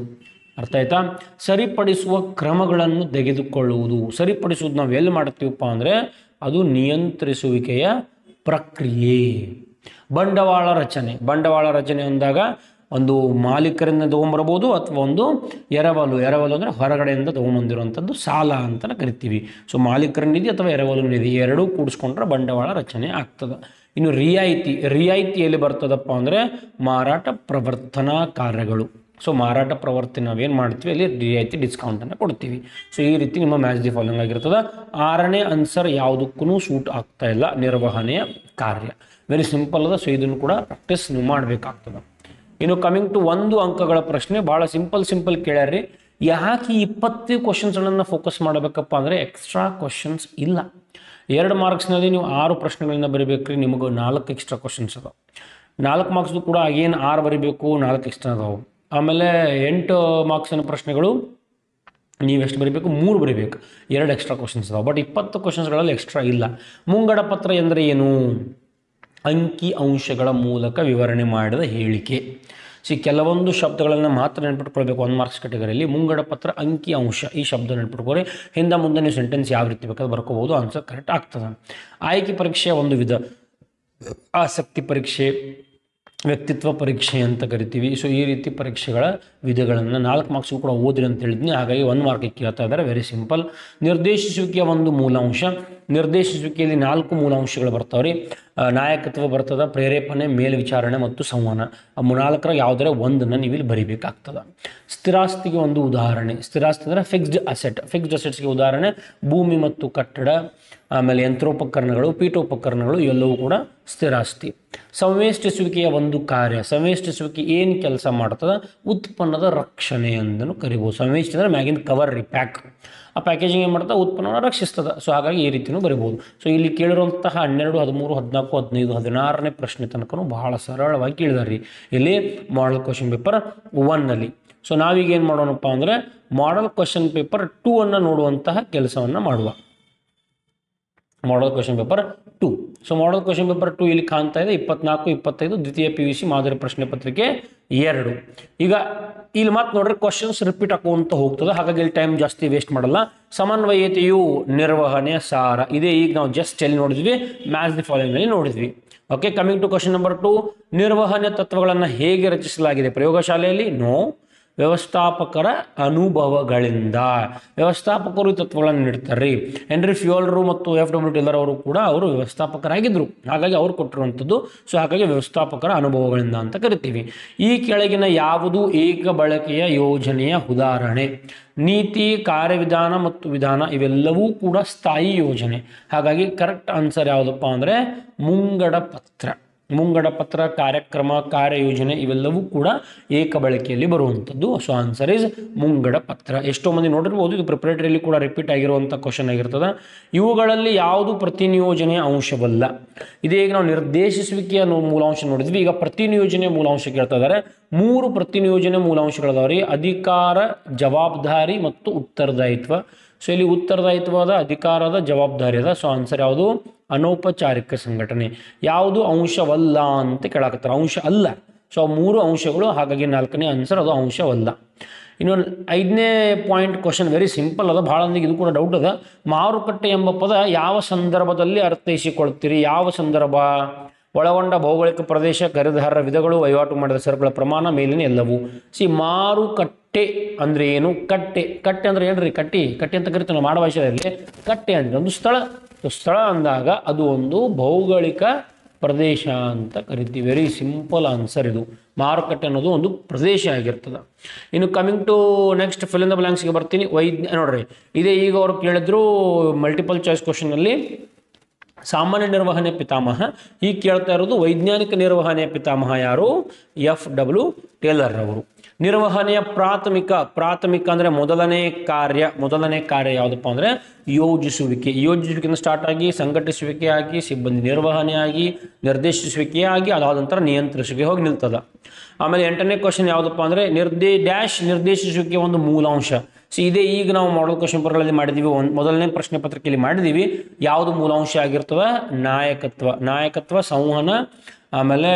ಅರ್ಥ ಆಯ್ತಾ? ಸರಿಪಡಿಸುವ ಕ್ರಮಗಳನ್ನು ತೆಗೆದುಕೊಳ್ಳುವುದು. ಸರಿಪಡಿಸುವುದು ನಾವು ಎಲ್ಲಿ ಮಾಡ್ತೀವಪ್ಪ ಅಂದರೆ ಅದು ನಿಯಂತ್ರಿಸುವಿಕೆಯ ಪ್ರಕ್ರಿಯೆ. ಬಂಡವಾಳ ರಚನೆ. ಬಂಡವಾಳ ರಚನೆ ಅಂದಾಗ ಒಂದು ಮಾಲೀಕರಿಂದ ತೊಗೊಂಬರ್ಬೋದು ಅಥವಾ ಒಂದು ಎರವಲು. ಎರವಲು ಅಂದರೆ ಹೊರಗಡೆಯಿಂದ ತೊಗೊಂಬಂದಿರುವಂಥದ್ದು ಸಾಲ ಅಂತ ಕರಿತೀವಿ. ಸೊ ಮಾಲೀಕರ ನಿಧಿ ಅಥವಾ ಎರವಲು ನಿಧಿ ಎರಡೂ ಕೂಡಿಸ್ಕೊಂಡ್ರೆ ಬಂಡವಾಳ ರಚನೆ ಆಗ್ತದೆ. ಇನ್ನು ರಿಯಾಯಿತಿ. ರಿಯಾಯಿತಿಯಲ್ಲಿ ಬರ್ತದಪ್ಪ ಅಂದರೆ ಮಾರಾಟ ಪ್ರವರ್ತನಾ ಕಾರ್ಯಗಳು. ಸೊ ಮಾರಾಟ ಪ್ರವರ್ತನೆ ನಾವೇನು ಮಾಡ್ತೀವಿ ಅಲ್ಲಿ ರಿಯಾಯಿತಿ ಡಿಸ್ಕೌಂಟನ್ನು ಕೊಡ್ತೀವಿ. ಸೊ ಈ ರೀತಿ ನಿಮ್ಮ ಮ್ಯಾಚ್ ದಿ ಫಾಲೋಯಿಂಗ್ ಆಗಿರ್ತದೆ. 6ನೇ ಆನ್ಸರ್ ಯಾವುದಕ್ಕೂ ಸೂಟ್ ಆಗ್ತಾ ಇಲ್ಲ, ನಿರ್ವಹಣೆಯ ಕಾರ್ಯ. ವೆರಿ ಸಿಂಪಲ್ ಅದ. ಸೊ ಇದನ್ನು ಕೂಡ ಪ್ರಾಕ್ಟೀಸ್ ನೀವು ಮಾಡಬೇಕಾಗ್ತದೆ. ಇನ್ನು ಕಮಿಂಗ್ ಟು 1 ಅಂಕಗಳ ಪ್ರಶ್ನೆ. ಭಾಳ ಸಿಂಪಲ್ ಕೇಳ್ಯಾರ್ರಿ. ಯಾಕೆ 20 ಕ್ವಶನ್ಸ್ಗಳನ್ನು ಫೋಕಸ್ ಮಾಡಬೇಕಪ್ಪ ಅಂದರೆ ಎಕ್ಸ್ಟ್ರಾ ಕ್ವಶನ್ಸ್ ಇಲ್ಲ. 2 ಮಾರ್ಕ್ಸ್ನಲ್ಲಿ ನೀವು 6 ಪ್ರಶ್ನೆಗಳನ್ನ ಬರೀಬೇಕ್ರಿ. ನಿಮಗೆ 4 ಎಕ್ಸ್ಟ್ರಾ ಕ್ವಶನ್ಸ್ ಅದಾವೆ. 4 ಮಾರ್ಕ್ಸ್ದು ಕೂಡ ಏನು 6 ಬರೀಬೇಕು, 4 ಎಕ್ಸ್ಟ್ರಾ ಅದಾವೆ. ಆಮೇಲೆ 8 ಮಾರ್ಕ್ಸಿನ ಪ್ರಶ್ನೆಗಳು ನೀವೆಷ್ಟು ಬರೀಬೇಕು? 3 ಬರೀಬೇಕು. 2 ಎಕ್ಸ್ಟ್ರಾ ಕ್ವಶನ್ಸ್ ಅದಾವೆ. ಬಟ್ 20 ಕ್ವಶನ್ಸ್ಗಳಲ್ಲಿ ಎಕ್ಸ್ಟ್ರಾ ಇಲ್ಲ. ಮುಂಗಡ ಪತ್ರ ಎಂದರೆ ಏನು? ಅಂಕಿ ಅಂಶಗಳ ಮೂಲಕ ವಿವರಣೆ ಮಾಡಿದ ಹೇಳಿಕೆ. ಕೆಲವೊಂದು ಶಬ್ದಗಳನ್ನು ಮಾತ್ರ ನೆನ್ಪಿಟ್ಕೊಳ್ಬೇಕು 1 ಮಾರ್ಕ್ಸ್ ಕ್ಯಾಟಗರಿಯಲ್ಲಿ. ಮುಂಗಡ ಪತ್ರ, ಅಂಕಿ ಅಂಶ, ಈ ಶಬ್ದ ನೆನ್ಪಿಟ್ಕೊಳ್ರಿ. ಹಿಂದೆ ಮುಂದೆ ನೀವು ಸೆಂಟೆನ್ಸ್ ಯಾವ ರೀತಿ ಬೇಕಾದ್ರೆ ಬರ್ಕೋಬೋದು, ಆನ್ಸರ್ ಕರೆಕ್ಟ್ ಆಗ್ತದೆ. ಆಯ್ಕೆ ಪರೀಕ್ಷೆಯ ಒಂದು ವಿಧ. ಆಸಕ್ತಿ ಪರೀಕ್ಷೆ, ವ್ಯಕ್ತಿತ್ವ ಪರೀಕ್ಷೆ ಅಂತ ಕರಿತೀವಿ. ಸೊ ಈ ರೀತಿ ಪರೀಕ್ಷೆಗಳ ವಿಧಗಳನ್ನು 4 ಮಾರ್ಕ್ಸ್ಗೂ ಕೂಡ ಓದ್ರಿ ಅಂತ ಹೇಳಿದ್ನಿ. ಹಾಗಾಗಿ 1 ಮಾರ್ಕಿಗೆ ಕೇಳ್ತಾ ಇದ್ದಾರೆ. Very simple. ನಿರ್ದೇಶಿಸುವಿಕೆಯ ಒಂದು ಮೂಲಾಂಶ. ನಿರ್ದೇಶಿಸುವಿಕೆಯಲ್ಲಿ 4 ಮೂಲಾಂಶಗಳು ಬರ್ತಾವ್ರಿ. ನಾಯಕತ್ವ ಬರ್ತದೆ, ಪ್ರೇರೇಪಣೆ, ಮೇಲ್ವಿಚಾರಣೆ ಮತ್ತು ಸಂವಹನ. 4ರ ಯಾವುದರ ಒಂದನ್ನು ನೀವು ಇಲ್ಲಿ ಬರಿಬೇಕಾಗ್ತದೆ. ಸ್ಥಿರಾಸ್ತಿಗೆ ಒಂದು ಉದಾಹರಣೆ. ಸ್ಥಿರಾಸ್ತಿ ಅಂದರೆ ಫಿಕ್ಸ್ಡ್ ಅಸೆಟ್. ಫಿಕ್ಸ್ಡ್ ಅಸೆಟ್ಸ್ಗೆ ಉದಾಹರಣೆ ಭೂಮಿ ಮತ್ತು ಕಟ್ಟಡ, ಆಮೇಲೆ ಯಂತ್ರೋಪಕರಣಗಳು, ಪೀಠೋಪಕರಣಗಳು ಇವೆಲ್ಲವೂ ಕೂಡ ಸ್ಥಿರಾಸ್ತಿ. ಸಂವೇಷ್ಟಿಸುವಿಕೆಯ ಒಂದು ಕಾರ್ಯ. ಸಂವೇಷ್ಟಿಸುವಿಕೆ ಏನು ಕೆಲಸ ಮಾಡ್ತದೆ? ಉತ್ಪನ್ನದ ರಕ್ಷಣೆ ಅಂತಲೂ ಕರಿಬೋದು. ಸಂವೇಷ್ಟಿ ಅಂದರೆ ಮ್ಯಾಗಿನ ಕವರ್ ರೀ, ಪ್ಯಾಕ್. ಆ ಪ್ಯಾಕೇಜಿಂಗ್ ಏನು ಮಾಡ್ತದೆ? ಉತ್ಪನ್ನವನ್ನು ರಕ್ಷಿಸ್ತದೆ. ಸೊ ಹಾಗಾಗಿ ಈ ರೀತಿಯೂ ಬರಿಬೋದು. ಸೊ ಇಲ್ಲಿ ಕೇಳಿರುವಂತಹ 12, 13, 14, 15, 16ನೇ ಪ್ರಶ್ನೆ ತನಕ ಬಹಳ ಸರಳವಾಗಿ ಕೇಳಿದಾರೆ ರೀ ಇಲ್ಲಿ ಮಾಡೆಲ್ ಕ್ವಶನ್ ಪೇಪರ್ 1ನಲ್ಲಿ. ಸೊ ನಾವೀಗ ಏನು ಮಾಡೋಣಪ್ಪ ಅಂದರೆ ಮಾಡೆಲ್ ಕ್ವಶನ್ ಪೇಪರ್ 2 ನೋಡುವಂತಹ ಕೆಲಸವನ್ನು ಮಾಡುವ. Model question paper 2. So model question paper 2 ಇಲ್ಲಿ ಕಾಣ್ತಾ ಇದೆ 24, 25 ದ್ವಿತೀಯ PUC ಮಾದರಿ ಪ್ರಶ್ನೆ ಪತ್ರಿಕೆ 2. ಈಗ ಇಲ್ಲಿ ಮತ್ತೆ ನೋಡ್ರಿ ಕ್ವಶನ್ಸ್ ರಿಪೀಟ್ ಆಗುವಂತ ಹೋಗ್ತದೆ. ಹಾಗಾಗಿ ಇಲ್ಲಿ ಟೈಮ್ ಜಾಸ್ತಿ ವೇಸ್ಟ್ ಮಾಡಲ್ಲ. ಸಮನ್ವಯತೆಯು ನಿರ್ವಹಣೆಯ ಸಾರ. ಇದೇ ಈಗ ನಾವು ಜಸ್ಟ್ ಎಲ್ಲಿ ನೋಡಿದ್ವಿ? ಮ್ಯಾಚ್ ದಿ ಫಾಲೋಯಿಂಗ್ ನಲ್ಲಿ ನೋಡಿದ್ವಿ. Okay, coming to question number 2. ನಿರ್ವಹಣೆ ತತ್ವಗಳನ್ನು ಹೇಗೆ ರಚಿಸಲಾಗಿದೆ? ಪ್ರಯೋಗಶಾಲೆಯಲ್ಲಿ? ನೋ. ವ್ಯವಸ್ಥಾಪಕರ ಅನುಭವಗಳಿಂದ. ವ್ಯವಸ್ಥಾಪಕರು ಈ ತತ್ವಗಳನ್ನು ನೀಡ್ತಾರೆ. ಹೆನ್ರಿ ಫ್ಯೂಯಲ್ರು ಮತ್ತು FW ಟೇಲರ್ ಅವರು ಕೂಡ ಅವರು ವ್ಯವಸ್ಥಾಪಕರಾಗಿದ್ದರು. ಹಾಗಾಗಿ ಅವ್ರು ಕೊಟ್ಟಿರುವಂಥದ್ದು. ಸೊ ಹಾಗಾಗಿ ವ್ಯವಸ್ಥಾಪಕರ ಅನುಭವಗಳಿಂದ ಅಂತ ಕರಿತೀವಿ. ಈ ಕೆಳಗಿನ ಯಾವುದು ಏಕ ಬಳಕೆಯ ಯೋಜನೆಯ ಉದಾಹರಣೆ? ನೀತಿ, ಕಾರ್ಯವಿಧಾನ ಮತ್ತು ವಿಧಾನ ಇವೆಲ್ಲವೂ ಕೂಡ ಸ್ಥಾಯಿ ಯೋಜನೆ. ಹಾಗಾಗಿ ಕರೆಕ್ಟ್ ಆನ್ಸರ್ ಯಾವುದಪ್ಪ ಅಂದರೆ ಮುಂಗಡ ಪತ್ರ. ಮುಂಗಡ ಪತ್ರ, ಕಾರ್ಯಕ್ರಮ, ಕಾರ್ಯಯೋಜನೆ ಇವೆಲ್ಲವೂ ಕೂಡ ಏಕ ಬಳಕೆಯಲ್ಲಿ ಬರುವಂಥದ್ದು. ಸೊ ಆನ್ಸರ್ ಈಸ್ ಮುಂಗಡ ಪತ್ರ. ಎಷ್ಟೋ ಮಂದಿ ನೋಡಿರ್ಬೋದು, ಇದು ಪ್ರಿಪರೇಟರಿಯಲ್ಲಿ ಕೂಡ ರಿಪೀಟ್ ಆಗಿರುವಂಥ ಕ್ವಶನ್ ಆಗಿರ್ತದೆ. ಇವುಗಳಲ್ಲಿ ಯಾವುದು ಪ್ರತಿನಿಯೋಜನೆಯ ಅಂಶವಲ್ಲ? ಇದೇ ಈಗ ನಾವು ನಿರ್ದೇಶಿಸುವಿಕೆಯ ಮೂಲಾಂಶ ನೋಡಿದ್ವಿ. ಈಗ ಪ್ರತಿನಿಯೋಜನೆಯ ಮೂಲಾಂಶ ಕೇಳ್ತಾ ಇದ್ದಾರೆ. 3 ಪ್ರತಿನಿಯೋಜನೆ ಮೂಲಾಂಶಗಳದಾವ್ರಿ. ಅಧಿಕಾರ, ಜವಾಬ್ದಾರಿ ಮತ್ತು ಉತ್ತರದಾಯಿತ್ವ. ಸೊ ಇಲ್ಲಿ ಉತ್ತರದಾಯಿತ್ವದ, ಅಧಿಕಾರದ, ಜವಾಬ್ದಾರಿ ಅದ. ಸೊ ಆನ್ಸರ್ ಯಾವುದು? ಅನೌಪಚಾರಿಕ ಸಂಘಟನೆ. ಯಾವುದು ಅಂಶವಲ್ಲ ಅಂತ ಕೇಳಾಕತ್ತಾರೆ? ಅಂಶ ಅಲ್ಲ. ಸೊ 3 ಅಂಶಗಳು. ಹಾಗಾಗಿ 4ನೇ ಆನ್ಸರ್ ಅದು ಅಂಶವಲ್ಲ. ಇನ್ನು 5ನೇ ಪಾಯಿಂಟ್ ಕ್ವಶನ್ ವೆರಿ ಸಿಂಪಲ್ ಅದ. ಭಾಳ ಮಂದಿಗೆ ಇದು ಕೂಡ ಡೌಟ್ ಅದ. ಮಾರುಕಟ್ಟೆ ಎಂಬ ಪದ ಯಾವ ಸಂದರ್ಭದಲ್ಲಿ ಅರ್ಥೈಸಿಕೊಳ್ತೀರಿ? ಯಾವ ಸಂದರ್ಭ? ಒಳಗೊಂಡ ಭೌಗೋಳಿಕ ಪ್ರದೇಶ, ಖರೀದಿದಾರರ ವಿಧಗಳು, ವಹಿವಾಟು ಮಾಡಿದ ಸರಕುಗಳ ಪ್ರಮಾಣ, ಮೇಲಿನ ಎಲ್ಲವೂ. ಮಾರುಕಟ್ಟೆ ಅಂದ್ರೆ ಏನು? ಕಟ್ಟೆ. ಕಟ್ಟೆ ಅಂದ್ರೆ ಏನ್ರಿ? ಕಟ್ಟಿ ಅಂತ ಕರಿತೀವಿ ನಾವು ಮಾಡುವ ಭಾಷೆಯಲ್ಲಿ. ಕಟ್ಟೆ ಅಂದ್ರೆ ಒಂದು ಸ್ಥಳ. ಸ್ಥಳ ಅಂದಾಗ ಅದು ಒಂದು ಭೌಗೋಳಿಕ ಪ್ರದೇಶ ಅಂತ ಕರಿತೀವಿ. ವೆರಿ ಸಿಂಪಲ್ ಆನ್ಸರ್ ಇದು. ಮಾರುಕಟ್ಟೆ ಅನ್ನೋದು ಒಂದು ಪ್ರದೇಶ ಆಗಿರ್ತದೆ. ಇನ್ನು coming to next fill in the ಬ್ಲಾಂಕ್ಸ್ಗೆ ಬರ್ತೀನಿ. ನೋಡ್ರಿ, ಇದೇ ಈಗ ಅವರು ಕೇಳಿದ್ರು ಮಲ್ಟಿಪಲ್ ಚಾಯ್ಸ್ ಕ್ವಶನ್ನಲ್ಲಿ ಸಾಮಾನ್ಯ ನಿರ್ವಹಣೆ ಪಿತಾಮಹ. ಈಗ ಕೇಳ್ತಾ ಇರೋದು ವೈಜ್ಞಾನಿಕ ನಿರ್ವಹಣೆಯ ಪಿತಾಮಹ ಯಾರು? FW ಟೇಲರ್ ಅವರು. ನಿರ್ವಹಣೆಯ ಪ್ರಾಥಮಿಕ ಅಂದರೆ ಮೊದಲನೇ ಕಾರ್ಯ ಯಾವುದಪ್ಪ ಅಂದರೆ ಯೋಜಿಸುವಿಕೆಯಿಂದ ಸ್ಟಾರ್ಟ್ ಆಗಿ ಸಂಘಟಿಸುವಿಕೆ ಆಗಿ ಸಿಬ್ಬಂದಿ ನಿರ್ವಹಣೆ ಆಗಿ ನಿರ್ದೇಶಿಸುವಿಕೆ ಆಗಿ ಅದಾದ ನಂತರ ನಿಯಂತ್ರಿಸುವಿಕೆ ಹೋಗಿ ನಿಲ್ತದ. ಆಮೇಲೆ 8ನೇ ಕ್ವಶನ್ ಯಾವುದಪ್ಪ ಅಂದರೆ ನಿರ್ದೇಶಿಸುವಿಕೆ ಒಂದು ಮೂಲಾಂಶ. ಇದೇ ಈಗ ನಾವು ಮಾಡಲ್ ಕ್ವಶನ್ ಪೇಪರ್ಗಳಲ್ಲಿ ಮಾಡಿದ್ದೀವಿ, ಮೊದಲನೇ ಪ್ರಶ್ನೆ ಪತ್ರಿಕೆಯಲ್ಲಿ ಮಾಡಿದ್ದೀವಿ. ಯಾವುದು ಮೂಲಾಂಶ ಆಗಿರ್ತದ? ನಾಯಕತ್ವ, ಸಂವಹನ, ಆಮೇಲೆ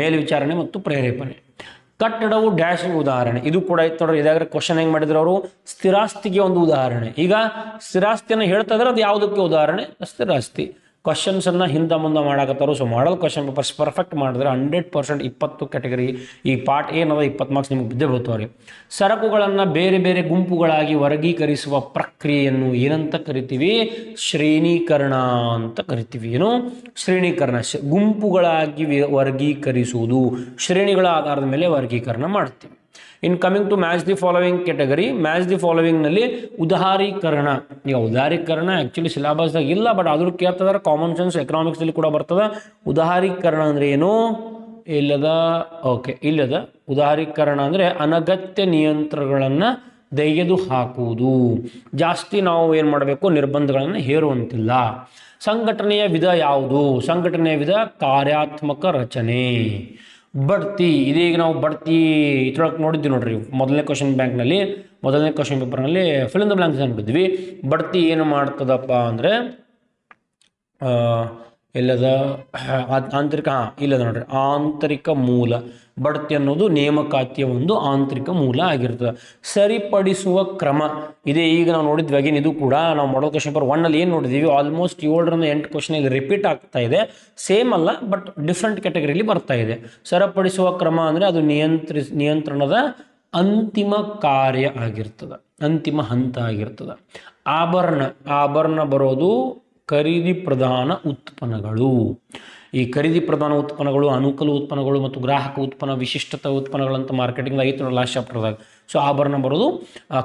ಮೇಲ್ವಿಚಾರಣೆ ಮತ್ತು ಪ್ರೇರೇಪಣೆ. ಕಟ್ಟಡವು ಡ್ಯಾಶ್ ಉದಾಹರಣೆ. ಇದು ಕೂಡ ಐತೆ ನೋಡ್ರಿ. ಇದಾದ್ರೆ ಕ್ವಶನ್ ಹೆಂಗೆ ಮಾಡಿದ್ರು ಅವರು? ಸ್ಥಿರಾಸ್ತಿಗೆ ಒಂದು ಉದಾಹರಣೆ. ಈಗ ಸ್ಥಿರಾಸ್ತಿಯನ್ನು ಹೇಳ್ತಾ ಇದ್ರೆ ಅದು ಯಾವುದಕ್ಕೆ ಉದಾಹರಣೆ? ಸ್ಥಿರಾಸ್ತಿ. ಕ್ವಶನ್ಸನ್ನು ಹಿಂದೆ ಮುಂದೆ ಮಾಡಾಕತ್ತಾರು. So model question papers perfect ಮಾಡಿದ್ರೆ 100% 20 ಕ್ಯಾಟಗರಿ. ಈ ಪಾರ್ಟ್ ಏನದ 20 ಮಾರ್ಕ್ಸ್ ನಿಮಗೆ ಬಿದ್ದೇ ಬೀಳ್ತಾವ್ರಿ. ಸರಕುಗಳನ್ನು ಬೇರೆ ಬೇರೆ ಗುಂಪುಗಳಾಗಿ ವರ್ಗೀಕರಿಸುವ ಪ್ರಕ್ರಿಯೆಯನ್ನು ಏನಂತ ಕರಿತೀವಿ? ಶ್ರೇಣೀಕರಣ ಅಂತ ಕರಿತೀವಿ. ಏನು? ಶ್ರೇಣೀಕರಣ. ಗುಂಪುಗಳಾಗಿ ವರ್ಗೀಕರಿಸುವುದು, ಶ್ರೇಣಿಗಳ ಆಧಾರದ ಮೇಲೆ ವರ್ಗೀಕರಣ ಮಾಡ್ತೀವಿ. In coming to match the following category. Match the ಫಾಲೋವಿಂಗ್ನಲ್ಲಿ ಉದಾರೀಕರಣ. ಈಗ ಉದಾರೀಕರಣ ಆ್ಯಕ್ಚುಲಿ ಸಿಲೆಬಸ್ದಾಗ ಇಲ್ಲ, ಬಟ್ ಆದರೂ ಕೇಳ್ತದಾರೆ. ಕಾಮನ್ ಸೆನ್ಸ್ ಎಕನಾಮಿಕ್ಸಲ್ಲಿ ಕೂಡ ಬರ್ತದೆ. ಉದಾರೀಕರಣ ಅಂದರೆ ಏನು? ಇಲ್ಲದ ಉದಾರೀಕರಣ ಅಂದರೆ ಅನಗತ್ಯ ನಿಯಂತ್ರಣಗಳನ್ನು ತೆಗೆದು ಹಾಕುವುದು. ಜಾಸ್ತಿ ನಾವು ಏನು ಮಾಡಬೇಕು? ನಿರ್ಬಂಧಗಳನ್ನು ಹೇರುವಂತಿಲ್ಲ. ಸಂಘಟನೆಯ ವಿಧ ಯಾವುದು? ಸಂಘಟನೆಯ ವಿಧ ಕಾರ್ಯಾತ್ಮಕ ರಚನೆ. ಬಡ್ತಿ. ಇದೀಗ ನಾವು ಬಡ್ತಿ ಇದ್ರೊಳಗೆ ನೋಡಿದ್ವಿ ನೋಡ್ರಿ. ಮೊದಲನೇ ಕ್ವಶನ್ ಪೇಪರ್ನಲ್ಲಿ ಫಿಲ್ ಇನ್ ದ ಬ್ಲಾಂಕ್ಸ್ ನೋಡಿದ್ವಿ. ಬಡ್ತಿ ಏನು ಮಾಡ್ತದಪ್ಪ ಅಂದರೆ ಆಂತರಿಕ ಮೂಲ. ಬಡ್ತಿ ಅನ್ನೋದು ನೇಮಕಾತಿಯ ಒಂದು ಆಂತರಿಕ ಮೂಲ ಆಗಿರ್ತದೆ. ಸರಿಪಡಿಸುವ ಕ್ರಮ. ಇದೇ ಈಗ ನಾವು ನೋಡಿದ್ವಿ. ಅಗೇನ್ ಇದು ಕೂಡ ನಾವು ಮಾಡಲ್ ಕ್ವಶನ್ ಪೇಪರ್ 1 ಏನು ನೋಡಿದ್ದೀವಿ? ಆಲ್ಮೋಸ್ಟ್ 7ರಿಂದ 8 ಕ್ವಶನ್ ಇಲ್ಲಿ ರಿಪೀಟ್ ಆಗ್ತಾ ಇದೆ. ಸೇಮ್ ಅಲ್ಲ, ಬಟ್ ಡಿಫ್ರೆಂಟ್ ಕ್ಯಾಟಗರಿಯಲ್ಲಿ ಬರ್ತಾ ಇದೆ. ಸರಿಪಡಿಸುವ ಕ್ರಮ ಅಂದರೆ ಅದು ನಿಯಂತ್ರಣದ ಅಂತಿಮ ಕಾರ್ಯ ಆಗಿರ್ತದೆ, ಅಂತಿಮ ಹಂತ ಆಗಿರ್ತದೆ. ಆಭರಣ ಬರೋದು ಖರೀದಿ ಪ್ರಧಾನ ಉತ್ಪನ್ನಗಳು. ಈ ಖರೀದಿ ಪ್ರಧಾನ ಉತ್ಪನ್ನಗಳು, ಅನುಕೂಲ ಉತ್ಪನ್ನಗಳು ಮತ್ತು ಗ್ರಾಹಕ ಉತ್ಪನ್ನ, ವಿಶಿಷ್ಟತ ಉತ್ಪನ್ನಗಳಂತ ಮಾರ್ಕೆಟಿಂಗ್ ಐತೆ ನೋಡಿ ಲಾಸ್ಟ್ ಚಾಪ್ಟರ್ದಾಗ. ಸೊ ಆಭರಣ ಬರೋದು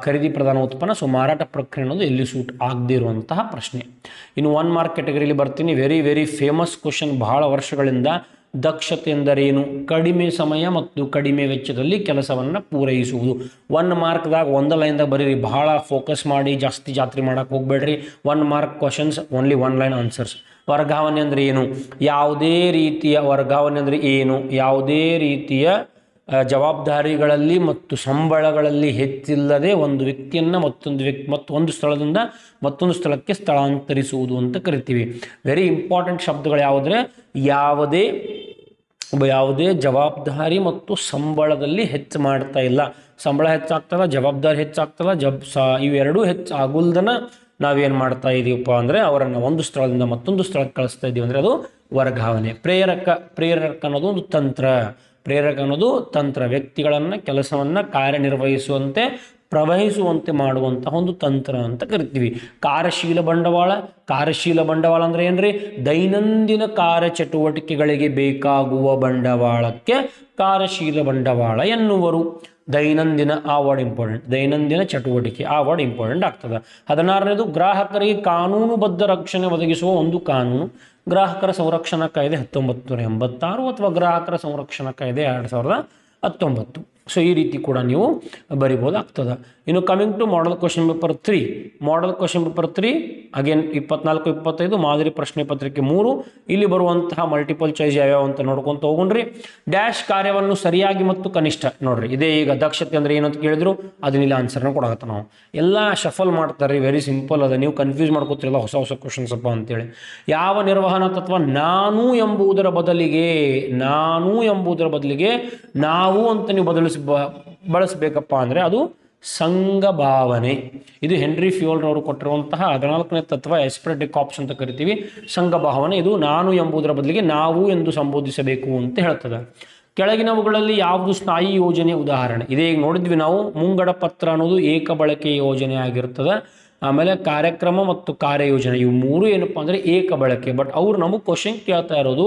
ಖರೀದಿ ಪ್ರಧಾನ ಉತ್ಪನ್ನ. ಸೊ ಮಾರಾಟ ಪ್ರಕ್ರಿಯೆ ಅನ್ನೋದು ಎಲ್ಲಿ ಸೂಟ್ ಆಗದೇ ಇರುವಂತಹ ಪ್ರಶ್ನೆ. ಇನ್ನು 1 ಮಾರ್ಕ್ ಕ್ಯಾಟಗರಿಯಲ್ಲಿ ಬರ್ತೀನಿ. Very very famous question. ಬಹಳ ವರ್ಷಗಳಿಂದ ದಕ್ಷತೆ ಎಂದರೇನು? ಕಡಿಮೆ ಸಮಯ ಮತ್ತು ಕಡಿಮೆ ವೆಚ್ಚದಲ್ಲಿ ಕೆಲಸವನ್ನು ಪೂರೈಸುವುದು. 1 ಮಾರ್ಕ್ದಾಗ ಒಂದು ಲೈನ್ದಾಗ ಬರೀರಿ. ಬಹಳ ಫೋಕಸ್ ಮಾಡಿ ಜಾತ್ರೆ ಮಾಡಕ್ಕೆ ಹೋಗ್ಬೇಡ್ರಿ. 1 mark questions, only 1 line answers. ವರ್ಗಾವಣೆ ಅಂದರೆ ಏನು? ಯಾವುದೇ ರೀತಿಯ ಜವಾಬ್ದಾರಿಗಳಲ್ಲಿ ಮತ್ತು ಸಂಬಳಗಳಲ್ಲಿ ಹೆಚ್ಚಿಲ್ಲದೆ ಒಂದು ವ್ಯಕ್ತಿಯನ್ನು ಒಂದು ಸ್ಥಳದಿಂದ ಮತ್ತೊಂದು ಸ್ಥಳಕ್ಕೆ ಸ್ಥಳಾಂತರಿಸುವುದು ಅಂತ ಕರಿತೀವಿ. ವೆರಿ ಇಂಪಾರ್ಟೆಂಟ್ ಶಬ್ದಗಳು ಯಾವುದ್ರೆ? ಯಾವುದೇ ಜವಾಬ್ದಾರಿ ಮತ್ತು ಸಂಬಳದಲ್ಲಿ ಹೆಚ್ಚು ಮಾಡ್ತಾ ಇಲ್ಲ. ಸಂಬಳ ಹೆಚ್ಚಾಗ್ತಲ್ಲ, ಜವಾಬ್ದಾರಿ ಹೆಚ್ಚಾಗ್ತಲ್ಲ. ಇವೆರಡೂ ಹೆಚ್ಚಾಗುಲ್ದನ ನಾವೇನು ಮಾಡ್ತಾ ಇದ್ದೀವಪ್ಪ ಅಂದರೆ ಅವರನ್ನು ಒಂದು ಸ್ಥಳದಿಂದ ಮತ್ತೊಂದು ಸ್ಥಳಕ್ಕೆ ಕಳಿಸ್ತಾ ಇದ್ದೀವಿ ಅಂದರೆ ಅದು ವರ್ಗಾವಣೆ. ಪ್ರೇರಕ ಅನ್ನೋದು ಒಂದು ತಂತ್ರ. ವ್ಯಕ್ತಿಗಳನ್ನು ಕೆಲಸವನ್ನು ಕಾರ್ಯನಿರ್ವಹಿಸುವಂತೆ ಪ್ರವಹಿಸುವಂತೆ ಮಾಡುವಂತಹ ಒಂದು ತಂತ್ರ ಅಂತ ಕರಿತೀವಿ. ಕಾರ್ಯಶೀಲ ಬಂಡವಾಳ ಅಂದರೆ ಏನ್ರಿ? ದೈನಂದಿನ ಕಾರ್ಯಚಟುವಟಿಕೆಗಳಿಗೆ ಬೇಕಾಗುವ ಬಂಡವಾಳಕ್ಕೆ ಕಾರ್ಯಶೀಲ ಬಂಡವಾಳ ಎನ್ನುವರು. ದೈನಂದಿನ ಚಟುವಟಿಕೆ ಆ ವರ್ಡ್ ಇಂಪಾರ್ಟೆಂಟ್ ಆಗ್ತದೆ. 16ನೇದು ಗ್ರಾಹಕರಿಗೆ ಕಾನೂನುಬದ್ಧ ರಕ್ಷಣೆ ಒದಗಿಸುವ ಒಂದು ಕಾನೂನು. ಗ್ರಾಹಕರ ಸಂರಕ್ಷಣಾ ಕಾಯ್ದೆ 1986 ಅಥವಾ ಗ್ರಾಹಕರ ಸಂರಕ್ಷಣಾ ಕಾಯ್ದೆ 2019. ಸೊ ಈ ರೀತಿ ಕೂಡ ನೀವು ಬರಿಬೋದಾಗ್ತದೆ. ಇನ್ನು coming to model question paper 3 again 24-25 ಮಾದರಿ ಪ್ರಶ್ನೆ ಪತ್ರಿಕೆ 3. ಇಲ್ಲಿ ಬರುವಂತಹ ಮಲ್ಟಿಪಲ್ ಚಾಯ್ಸ್ ಯಾವ್ಯಾವ ಅಂತ ನೋಡ್ಕೊಂತ ಹೋಗೋಣ್ರಿ. ಡ್ಯಾಶ್ ಕಾರ್ಯವನ್ನು ಸರಿಯಾಗಿ ಮತ್ತು ಕನಿಷ್ಠ. ನೋಡ್ರಿ, ಇದೇ ಈಗ ದಕ್ಷತೆ ಅಂದ್ರೆ ಏನಂತ ಕೇಳಿದ್ರು ಅದನ್ನಿಲ್ಲ ಆನ್ಸರ್ನ ಕೊಡಾಗತ್ತ. ನಾವು ಎಲ್ಲ ಶಫಲ್ ಮಾಡ್ತಾರೆ. ವೆರಿ ಸಿಂಪಲ್ ಅದ. ನೀವು ಕನ್ಫ್ಯೂಸ್ ಮಾಡ್ಕೋತಿರಲ್ಲ ಹೊಸ ಕ್ವಶನ್ಸ್ ಅಪ್ಪ ಅಂತೇಳಿ. ಯಾವ ನಿರ್ವಹಣಾ ತತ್ವ ನಾನು ಎಂಬುದರ ಬದಲಿಗೆ ನಾವು ಅಂತ ನೀವು ಬಳಸಬೇಕಪ್ಪ ಅಂದರೆ ಅದು ಸಂಘ ಭಾವನೆ. ಇದು ಹೆನ್ರಿ ಫ್ಯೂಯಲ್ ಅವರು ಕೊಟ್ಟಿರುವಂತಹ 14ನೇ ತತ್ವ, ಎಸ್ಪೆರೆಟಿಕ್ ಆಪ್ಷನ್ ಅಂತ ಕರಿತೀವಿ. ಸಂಘ ಭಾವನೆ ಇದು ನಾನು ಎಂಬುದರ ಬದಲಿಗೆ ನಾವು ಎಂದು ಸಂಬೋಧಿಸಬೇಕು ಅಂತ ಹೇಳ್ತದೆ. ಕೆಳಗಿನವುಗಳಲ್ಲಿ ಯಾವುದು ಸ್ಥಾಯಿ ಯೋಜನೆ ಉದಾಹರಣೆ? ಇದೇ ಈಗ ನೋಡಿದ್ವಿ ನಾವು. ಮುಂಗಡ ಪತ್ರ ಅನ್ನೋದು ಏಕ ಬಳಕೆ ಯೋಜನೆ ಆಗಿರ್ತದೆ. ಆಮೇಲೆ ಕಾರ್ಯಕ್ರಮ ಮತ್ತು ಕಾರ್ಯಯೋಜನೆ ಇವು 3 ಏನಪ್ಪ ಅಂದರೆ ಏಕ ಬಳಕೆ. ಬಟ್ ಅವ್ರು ನಮಗೆ ಕ್ವಶನ್ ಕೇಳ್ತಾ ಇರೋದು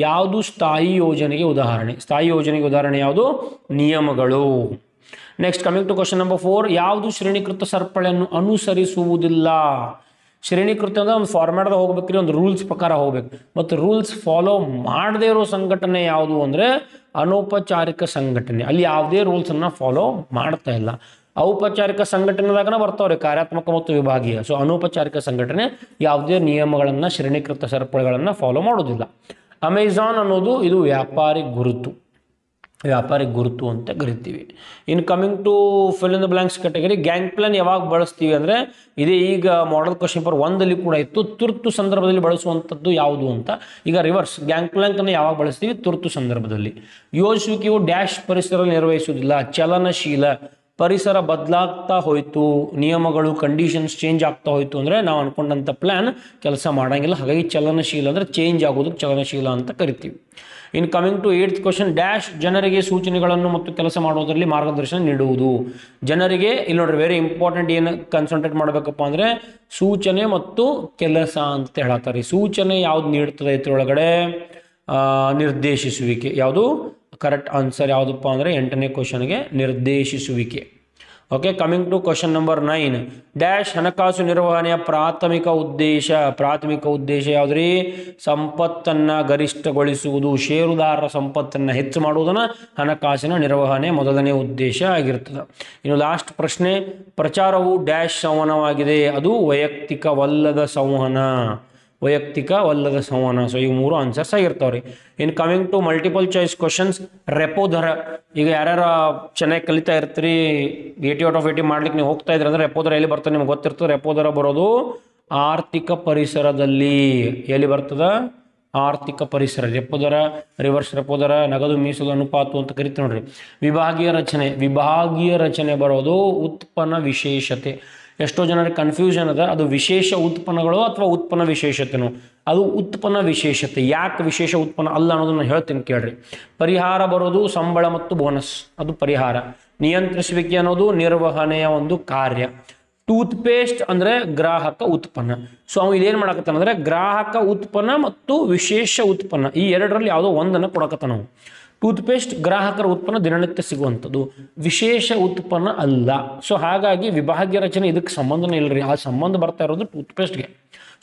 ಯಾವುದು ಸ್ಥಾಯಿ ಯೋಜನೆಗೆ ಉದಾಹರಣೆ? ಸ್ಥಾಯಿ ಯೋಜನೆಗೆ ಉದಾಹರಣೆ ಯಾವುದು? ನಿಯಮಗಳು. Next coming to question number 4. ಯಾವುದು ಶ್ರೇಣೀಕೃತ ಸರಪಳಿಯನ್ನು ಅನುಸರಿಸುವುದಿಲ್ಲ? ಶ್ರೇಣೀಕೃತ ಅಂದರೆ ಒಂದು ಫಾರ್ಮ್ಯಾಟ್ದಾಗ ಹೋಗ್ಬೇಕ್ರಿ, ಒಂದು ರೂಲ್ಸ್ ಪ್ರಕಾರ ಹೋಗ್ಬೇಕು. ಮತ್ತು ರೂಲ್ಸ್ ಫಾಲೋ ಮಾಡದೇ ಇರೋ ಸಂಘಟನೆ ಯಾವುದು ಅಂದರೆ ಅನೌಪಚಾರಿಕ ಸಂಘಟನೆ. ಅಲ್ಲಿ ಯಾವುದೇ ರೂಲ್ಸನ್ನು ಫಾಲೋ ಮಾಡ್ತಾ ಇಲ್ಲ. ಔಪಚಾರಿಕ ಸಂಘಟನೆದಾಗನ ಬರ್ತಾವ್ರಿ ಕಾರ್ಯಾತ್ಮಕ ಮತ್ತು ವಿಭಾಗೀಯ. ಸೊ ಅನೌಪಚಾರಿಕ ಸಂಘಟನೆ ಯಾವುದೇ ನಿಯಮಗಳನ್ನು, ಶ್ರೇಣೀಕೃತ ಸರಪಳಿಗಳನ್ನು ಫಾಲೋ ಮಾಡೋದಿಲ್ಲ. ಅಮೆಜಾನ್ ಅನ್ನೋದು ಇದು ವ್ಯಾಪಾರಿ ಗುರುತು ಅಂತ ಕರಿತೀವಿ. ಇನ್ coming to fill in the blanks category, gang plank ಯಾವಾಗ ಬಳಸ್ತೀವಿ ಅಂದರೆ ಇದೇ ಈಗ ಮಾಡೆಲ್ ಕ್ವಶನ್ ಪೇಪರ್ 1 ಕೂಡ ಇತ್ತು, ತುರ್ತು ಸಂದರ್ಭದಲ್ಲಿ ಬಳಸುವಂಥದ್ದು ಯಾವುದು ಅಂತ. ಈಗ ರಿವರ್ಸ್, ಗ್ಯಾಂಗ್ ಪ್ಲಾನ್ಕನ್ನು ಯಾವಾಗ ಬಳಸ್ತೀವಿ? ತುರ್ತು ಸಂದರ್ಭದಲ್ಲಿ. ಯೋಜಿಸುವಿಕೆಯು ಡ್ಯಾಶ್ ಪರಿಸರ ನಿರ್ವಹಿಸುವುದಿಲ್ಲ, ಚಲನಶೀಲ, ಪರಿಸರ ಬದಲಾಗ್ತಾ ಹೋಯಿತು, ನಿಯಮಗಳು ಕಂಡೀಷನ್ಸ್ ಚೇಂಜ್ ಆಗ್ತಾ ಹೋಯಿತು ಅಂದರೆ ನಾವು ಅಂದ್ಕೊಂಡಂಥ ಪ್ಲ್ಯಾನ್ ಕೆಲಸ ಮಾಡೋಂಗಿಲ್ಲ. ಹಾಗಾಗಿ ಚಲನಶೀಲ ಅಂದರೆ ಚೇಂಜ್ ಆಗೋದಕ್ಕೆ ಚಲನಶೀಲ ಅಂತ ಕರಿತೀವಿ. ಇನ್ coming to 8th question, dash ಜನರಿಗೆ ಸೂಚನೆಗಳನ್ನು ಮತ್ತು ಕೆಲಸ ಮಾಡುವುದರಲ್ಲಿ ಮಾರ್ಗದರ್ಶನ ನೀಡುವುದು. ಜನರಿಗೆ ಇಲ್ಲಿ ನೋಡ್ರಿ ವೆರಿ ಇಂಪಾರ್ಟೆಂಟ್, ಏನು ಕನ್ಸಂಟ್ರೇಟ್ ಮಾಡಬೇಕಪ್ಪ ಅಂದರೆ ಸೂಚನೆ ಮತ್ತು ಕೆಲಸ ಅಂತ ಹೇಳತ್ತಾರೆ. ಸೂಚನೆ ಯಾವ್ದು ನೀಡ್ತದೆ ಇದರೊಳಗಡೆ? ನಿರ್ದೇಶಿಸುವಿಕೆ. ಯಾವುದು ಕರೆಕ್ಟ್ ಆನ್ಸರ್ ಯಾವುದಪ್ಪ ಅಂದರೆ 8ನೇ ಕ್ವಶನ್ಗೆ ನಿರ್ದೇಶಿಸುವಿಕೆ. Okay, coming to question number 9, dash ಹಣಕಾಸು ನಿರ್ವಹಣೆಯ ಪ್ರಾಥಮಿಕ ಉದ್ದೇಶ ಯಾವುದ್ರಿ? ಸಂಪತ್ತನ್ನು ಗರಿಷ್ಠಗೊಳಿಸುವುದು, ಷೇರುದಾರರ ಸಂಪತ್ತನ್ನು ಹೆಚ್ಚು ಮಾಡುವುದನ್ನು ಹಣಕಾಸಿನ ನಿರ್ವಹಣೆ ಮೊದಲನೇ ಉದ್ದೇಶ ಆಗಿರ್ತದೆ. ಇನ್ನು ಲಾಸ್ಟ್ ಪ್ರಶ್ನೆ, ಪ್ರಚಾರವು ಡ್ಯಾಶ್ ಸಂವಹನವಾಗಿದೆ, ಅದು ವೈಯಕ್ತಿಕವಲ್ಲದ ಸಂವಹನ. ಸೊ ಈ 3 ಆನ್ಸರ್ಸ್ ಆಗಿರ್ತಾವ್ರಿ. In coming to multiple choice questions, repo ದರ. ಈಗ ಯಾರ್ಯಾರ ಚೆನ್ನಾಗಿ ಕಲಿತಾ ಇರ್ತೀರಿ, 80/80 ಮಾಡ್ಲಿಕ್ಕೆ ನೀವು ಹೋಗ್ತಾ ಇದ್ರಿ ಅಂದರೆ ರೆಪೋ ದರ ಎಲ್ಲಿ ಬರ್ತದೆ ನಿಮ್ಗೆ ಗೊತ್ತಿರ್ತದೆ. ರೆಪೋ ದರ ಬರೋದು ಆರ್ಥಿಕ ಪರಿಸರದಲ್ಲಿ. ಎಲ್ಲಿ ಬರ್ತದೆ? ಆರ್ಥಿಕ ಪರಿಸರ. ರೆಪೋ ದರ, ರಿವರ್ಸ್ ರೆಪೋ ದರ, ನಗದು ಮೀಸಲು ಅನುಪಾತ ಅಂತ ಕರಿತೀವಿ ನೋಡ್ರಿ. ವಿಭಾಗೀಯ ರಚನೆ ಬರೋದು ಉತ್ಪನ್ನ ವಿಶೇಷತೆ. ಎಷ್ಟೋ ಜನರಿಗೆ ಕನ್ಫ್ಯೂಷನ್ ಅದ, ಅದು ವಿಶೇಷ ಉತ್ಪನ್ನಗಳು ಅಥವಾ ಉತ್ಪನ್ನ ವಿಶೇಷತೆನೋ? ಅದು ಉತ್ಪನ್ನ ವಿಶೇಷತೆ. ಯಾಕೆ ವಿಶೇಷ ಉತ್ಪನ್ನ ಅಲ್ಲ ಅನ್ನೋದನ್ನು ಹೇಳ್ತೀನಿ ಕೇಳ್ರಿ. ಪರಿಹಾರ ಬರೋದು ಸಂಬಳ ಮತ್ತು ಬೋನಸ್, ಅದು ಪರಿಹಾರ. ನಿಯಂತ್ರಿಸುವಿಕೆ ಅನ್ನೋದು ನಿರ್ವಹಣೆಯ ಒಂದು ಕಾರ್ಯ. ಟೂತ್ ಪೇಸ್ಟ್ ಅಂದರೆ ಗ್ರಾಹಕ ಉತ್ಪನ್ನ. ಸೊ ಅವ್ನು ಇದೇನು ಮಾಡಕತ್ತಾನ ಅಂದರೆ ಗ್ರಾಹಕ ಉತ್ಪನ್ನ ಮತ್ತು ವಿಶೇಷ ಉತ್ಪನ್ನ ಈ ಎರಡರಲ್ಲಿ ಯಾವುದೋ ಒಂದನ್ನು ಕೊಡಕತ್ತ. ನಾವು ಟೂತ್ ಪೇಸ್ಟ್ ಗ್ರಾಹಕರ ಉತ್ಪನ್ನ, ದಿನನಿತ್ಯ ಸಿಗುವಂಥದ್ದು, ವಿಶೇಷ ಉತ್ಪನ್ನ ಅಲ್ಲ. ಸೊ ಹಾಗಾಗಿ ವಿಭಾಗೀಯ ರಚನೆ ಇದಕ್ಕೆ ಸಂಬಂಧನೇ ಇಲ್ಲರಿ. ಆ ಸಂಬಂಧ ಬರ್ತಾ ಇರೋದು ಟೂತ್ ಪೇಸ್ಟ್ಗೆ.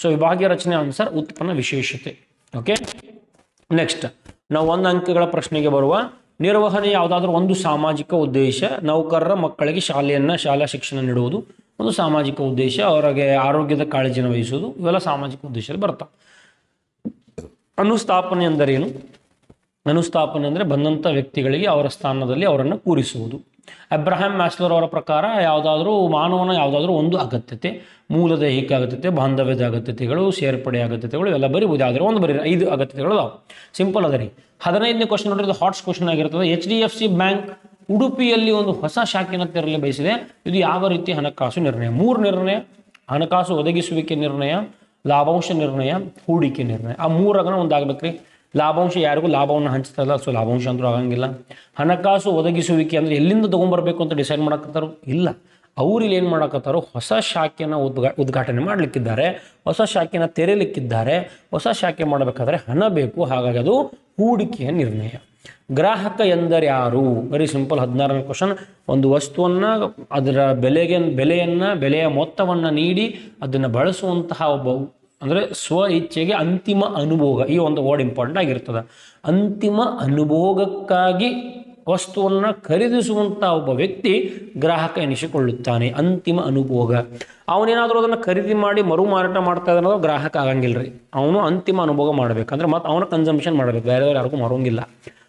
ಸೊ ವಿಭಾಗೀಯ ರಚನೆ ಆನ್ಸರ್ ಉತ್ಪನ್ನ ವಿಶೇಷತೆ. ಓಕೆ, ನೆಕ್ಸ್ಟ್ ನಾವು 1 ಅಂಕಗಳ ಪ್ರಶ್ನೆಗೆ ಬರುವ. ನಿರ್ವಹಣೆ ಯಾವುದಾದ್ರೂ ಒಂದು ಸಾಮಾಜಿಕ ಉದ್ದೇಶ. ನೌಕರರ ಮಕ್ಕಳಿಗೆ ಶಾಲಾ ಶಿಕ್ಷಣ ನೀಡುವುದು ಒಂದು ಸಾಮಾಜಿಕ ಉದ್ದೇಶ. ಅವರಿಗೆ ಆರೋಗ್ಯದ ಕಾಳಜಿನ ವಹಿಸುವುದು, ಇವೆಲ್ಲ ಸಾಮಾಜಿಕ ಉದ್ದೇಶದಲ್ಲಿ ಬರ್ತಾವೆ. ಅನುಸ್ಥಾಪನೆ ಎಂದರೇನು? ಅನುಸ್ಥಾಪನೆ ಅಂದರೆ ಬಂದಂಥ ವ್ಯಕ್ತಿಗಳಿಗೆ ಅವರ ಸ್ಥಾನದಲ್ಲಿ ಅವರನ್ನು ಕೂರಿಸುವುದು. ಅಬ್ರಹಾಂ ಮ್ಯಾಸ್ಲರ್ ಅವರ ಪ್ರಕಾರ ಮಾನವನ ಯಾವುದಾದ್ರೂ ಒಂದು ಅಗತ್ಯತೆ, ಮೂಲ ದೈಹಿಕ ಅಗತ್ಯತೆ, ಬಾಂಧವ್ಯದ ಅಗತ್ಯತೆಗಳು, ಸೇರ್ಪಡೆ ಅಗತ್ಯತೆಗಳು ಎಲ್ಲ ಬರೀಬೋದು. ಯಾವುದಾದ್ರೂ ಒಂದು 5 ಅಗತ್ಯತೆಗಳು ಅದಾವೆ. ಸಿಂಪಲ್ ಅದ ರೀ. 15ನೇ ಕ್ವಶನ್ ನೋಡ್ರಿ, ಇದು ಹಾಟ್ಸ್ ಕ್ವಶನ್ ಆಗಿರ್ತದೆ. HDFC ಬ್ಯಾಂಕ್ ಉಡುಪಿಯಲ್ಲಿ ಒಂದು ಹೊಸ ಶಾಖೆಯನ್ನು ತೆರಲು ಬಯಸಿದೆ. ಇದು ಯಾವ ರೀತಿ ಹಣಕಾಸು ನಿರ್ಣಯ? 3 ನಿರ್ಣಯ: ಹಣಕಾಸು ಒದಗಿಸುವಿಕೆ ನಿರ್ಣಯ, ಲಾಭಾಂಶ ನಿರ್ಣಯ, ಹೂಡಿಕೆ ನಿರ್ಣಯ. ಆ 3 ಒಂದಾಗಬೇಕ್ರಿ. ಲಾಭಾಂಶ ಯಾರಿಗೂ ಲಾಭವನ್ನು ಹಂಚ್ತಾ ಇಲ್ಲ, ಸೊ ಲಾಭಾಂಶ ಅಂತೂ ಆಗಂಗಿಲ್ಲ. ಹಣಕಾಸು ಒದಗಿಸುವಿಕೆ ಅಂದರೆ ಎಲ್ಲಿಂದ ತೊಗೊಂಬರ್ಬೇಕು ಅಂತ ಡಿಸೈಡ್ ಮಾಡಕತ್ತಾರೋ ಇಲ್ಲ. ಅವ್ರು ಇಲ್ಲಿ ಏನು ಮಾಡಕತ್ತಾರೋ ಹೊಸ ಶಾಖೆಯನ್ನು ಉದ್ಘಾಟನೆ ಮಾಡಲಿಕ್ಕಿದ್ದಾರೆ, ಹೊಸ ಶಾಖೆಯನ್ನು ತೆರೆಯಲಿಕ್ಕಿದ್ದಾರೆ. ಹೊಸ ಶಾಖೆ ಮಾಡಬೇಕಾದ್ರೆ ಹಣ ಬೇಕು, ಹಾಗಾಗಿ ಅದು ಹೂಡಿಕೆಯ ನಿರ್ಣಯ. ಗ್ರಾಹಕ ಎಂದರೆ ಯಾರು? Very simple. 16ನೇ ಕ್ವಶನ್. ಒಂದು ವಸ್ತುವನ್ನು ಅದರ ಬೆಲೆಯ ಮೊತ್ತವನ್ನು ನೀಡಿ ಅದನ್ನು ಬಳಸುವಂತಹ ಒಬ್ಬ, ಅಂದರೆ ಸ್ವ ಇಚ್ಛೆಗೆ ಅಂತಿಮ ಅನುಭೋಗ, ಈ ಒಂದು ವರ್ಡ್ ಇಂಪಾರ್ಟೆಂಟ್ ಆಗಿರ್ತದೆ. ಅಂತಿಮ ಅನುಭೋಗಕ್ಕಾಗಿ ವಸ್ತುವನ್ನು ಖರೀದಿಸುವಂಥ ಒಬ್ಬ ವ್ಯಕ್ತಿ ಗ್ರಾಹಕ ಎನಿಸಿಕೊಳ್ಳುತ್ತಾನೆ. ಅಂತಿಮ ಅನುಭೋಗ. ಅವನೇನಾದರೂ ಅದನ್ನು ಖರೀದಿ ಮಾಡಿ ಮರು ಮಾರಾಟ ಮಾಡ್ತಾ ಇದ್ದಾನೋ ಗ್ರಾಹಕ ಆಗಂಗಿಲ್ಲ ರೀ. ಅವನು ಅಂತಿಮ ಅನುಭೋಗ ಮಾಡಬೇಕಂದ್ರೆ ಮತ್ತು ಅವನ ಕನ್ಸಂಪ್ಷನ್ ಮಾಡಬೇಕು, ಬೇರೆ ಯಾರಿಗೂ ಮರೋಂಗಿಲ್ಲ.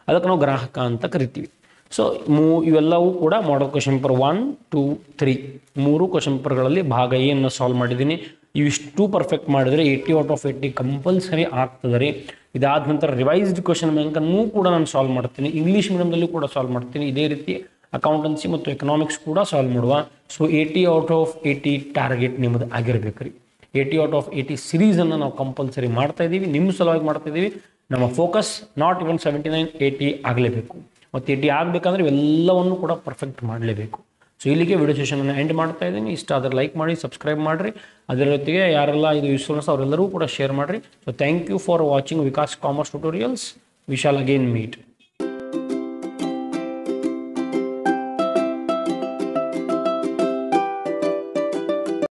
ಅದಕ್ಕೆ ನಾವು ಗ್ರಾಹಕ ಅಂತ ಕರಿತೀವಿ. ಸೊ ಇವೆಲ್ಲವೂ ಕೂಡ ಮಾಡಲ್ ಕ್ವಶನ್ ಪೇಪರ್ 1, 2, 3 3 ಕ್ವಶನ್ ಪೇಪರ್ಗಳಲ್ಲಿ ಭಾಗ ಎ ಸಾಲ್ವ್ ಮಾಡಿದ್ದೀನಿ. ಇವಿಷ್ಟು ಪರ್ಫೆಕ್ಟ್ ಮಾಡಿದರೆ 80/80 ಕಂಪಲ್ಸರಿ ಆಗ್ತದೆ ರೀ. ಇದಾದ ನಂತರ ರಿವೈಸ್ಡ್ ಕ್ವಶನ್ ಬ್ಯಾಂಕನ್ನು ಕೂಡ ನಾನು ಸಾಲ್ವ್ ಮಾಡ್ತೀನಿ. ಇಂಗ್ಲೀಷ್ ಮೀಡಿಯಮ್ದಲ್ಲೂ ಕೂಡ ಸಾಲ್ವ್ ಮಾಡ್ತೀನಿ. ಇದೇ ರೀತಿ ಅಕೌಂಟೆನ್ಸಿ ಮತ್ತು ಎಕನಾಮಿಕ್ಸ್ ಕೂಡ ಸಾಲ್ವ್ ಮಾಡುವ. ಸೊ 80/80 ಟಾರ್ಗೆಟ್ ನಿಮ್ಮದು ಆಗಿರಬೇಕು ರೀ. 80/80 ಸಿರೀಸನ್ನು ನಾವು ಕಂಪಲ್ಸರಿ ಮಾಡ್ತಾಯಿದ್ದೀವಿ, ನಿಮ್ಮ ಸಲುವಾಗಿ ಮಾಡ್ತಾಯಿದ್ದೀವಿ. ನಮ್ಮ ಫೋಕಸ್ ನಾಟ್ ಇವನ್ 79, 80 ಆಗಲೇಬೇಕು. ಮತ್ತು 80 ಆಗಬೇಕಂದ್ರೆ ಇವೆಲ್ಲವನ್ನು ಕೂಡ ಪರ್ಫೆಕ್ಟ್ ಮಾಡಲೇಬೇಕು. ಸೊ ಇಲ್ಲಿಗೆ ವಿಡಿಯೋ ಸೆಷನನ್ನು ಎಂಡ್ ಮಾಡ್ತಾ ಇದ್ದೀನಿ. ಇಷ್ಟ ಆದರೆ ಲೈಕ್ ಮಾಡಿ, ಸಬ್ಸ್ಕ್ರೈಬ್ ಮಾಡಿರಿ. ಅದರ ಜೊತೆಗೆ ಯಾರೆಲ್ಲ ಇದು ಯೂಸ್ಫುಲ್ನೆಸ್ ಅವರೆಲ್ಲರೂ ಕೂಡ ಶೇರ್ ಮಾಡಿರಿ. So thank you for watching Vikas commerce Tutorials. We shall again meet.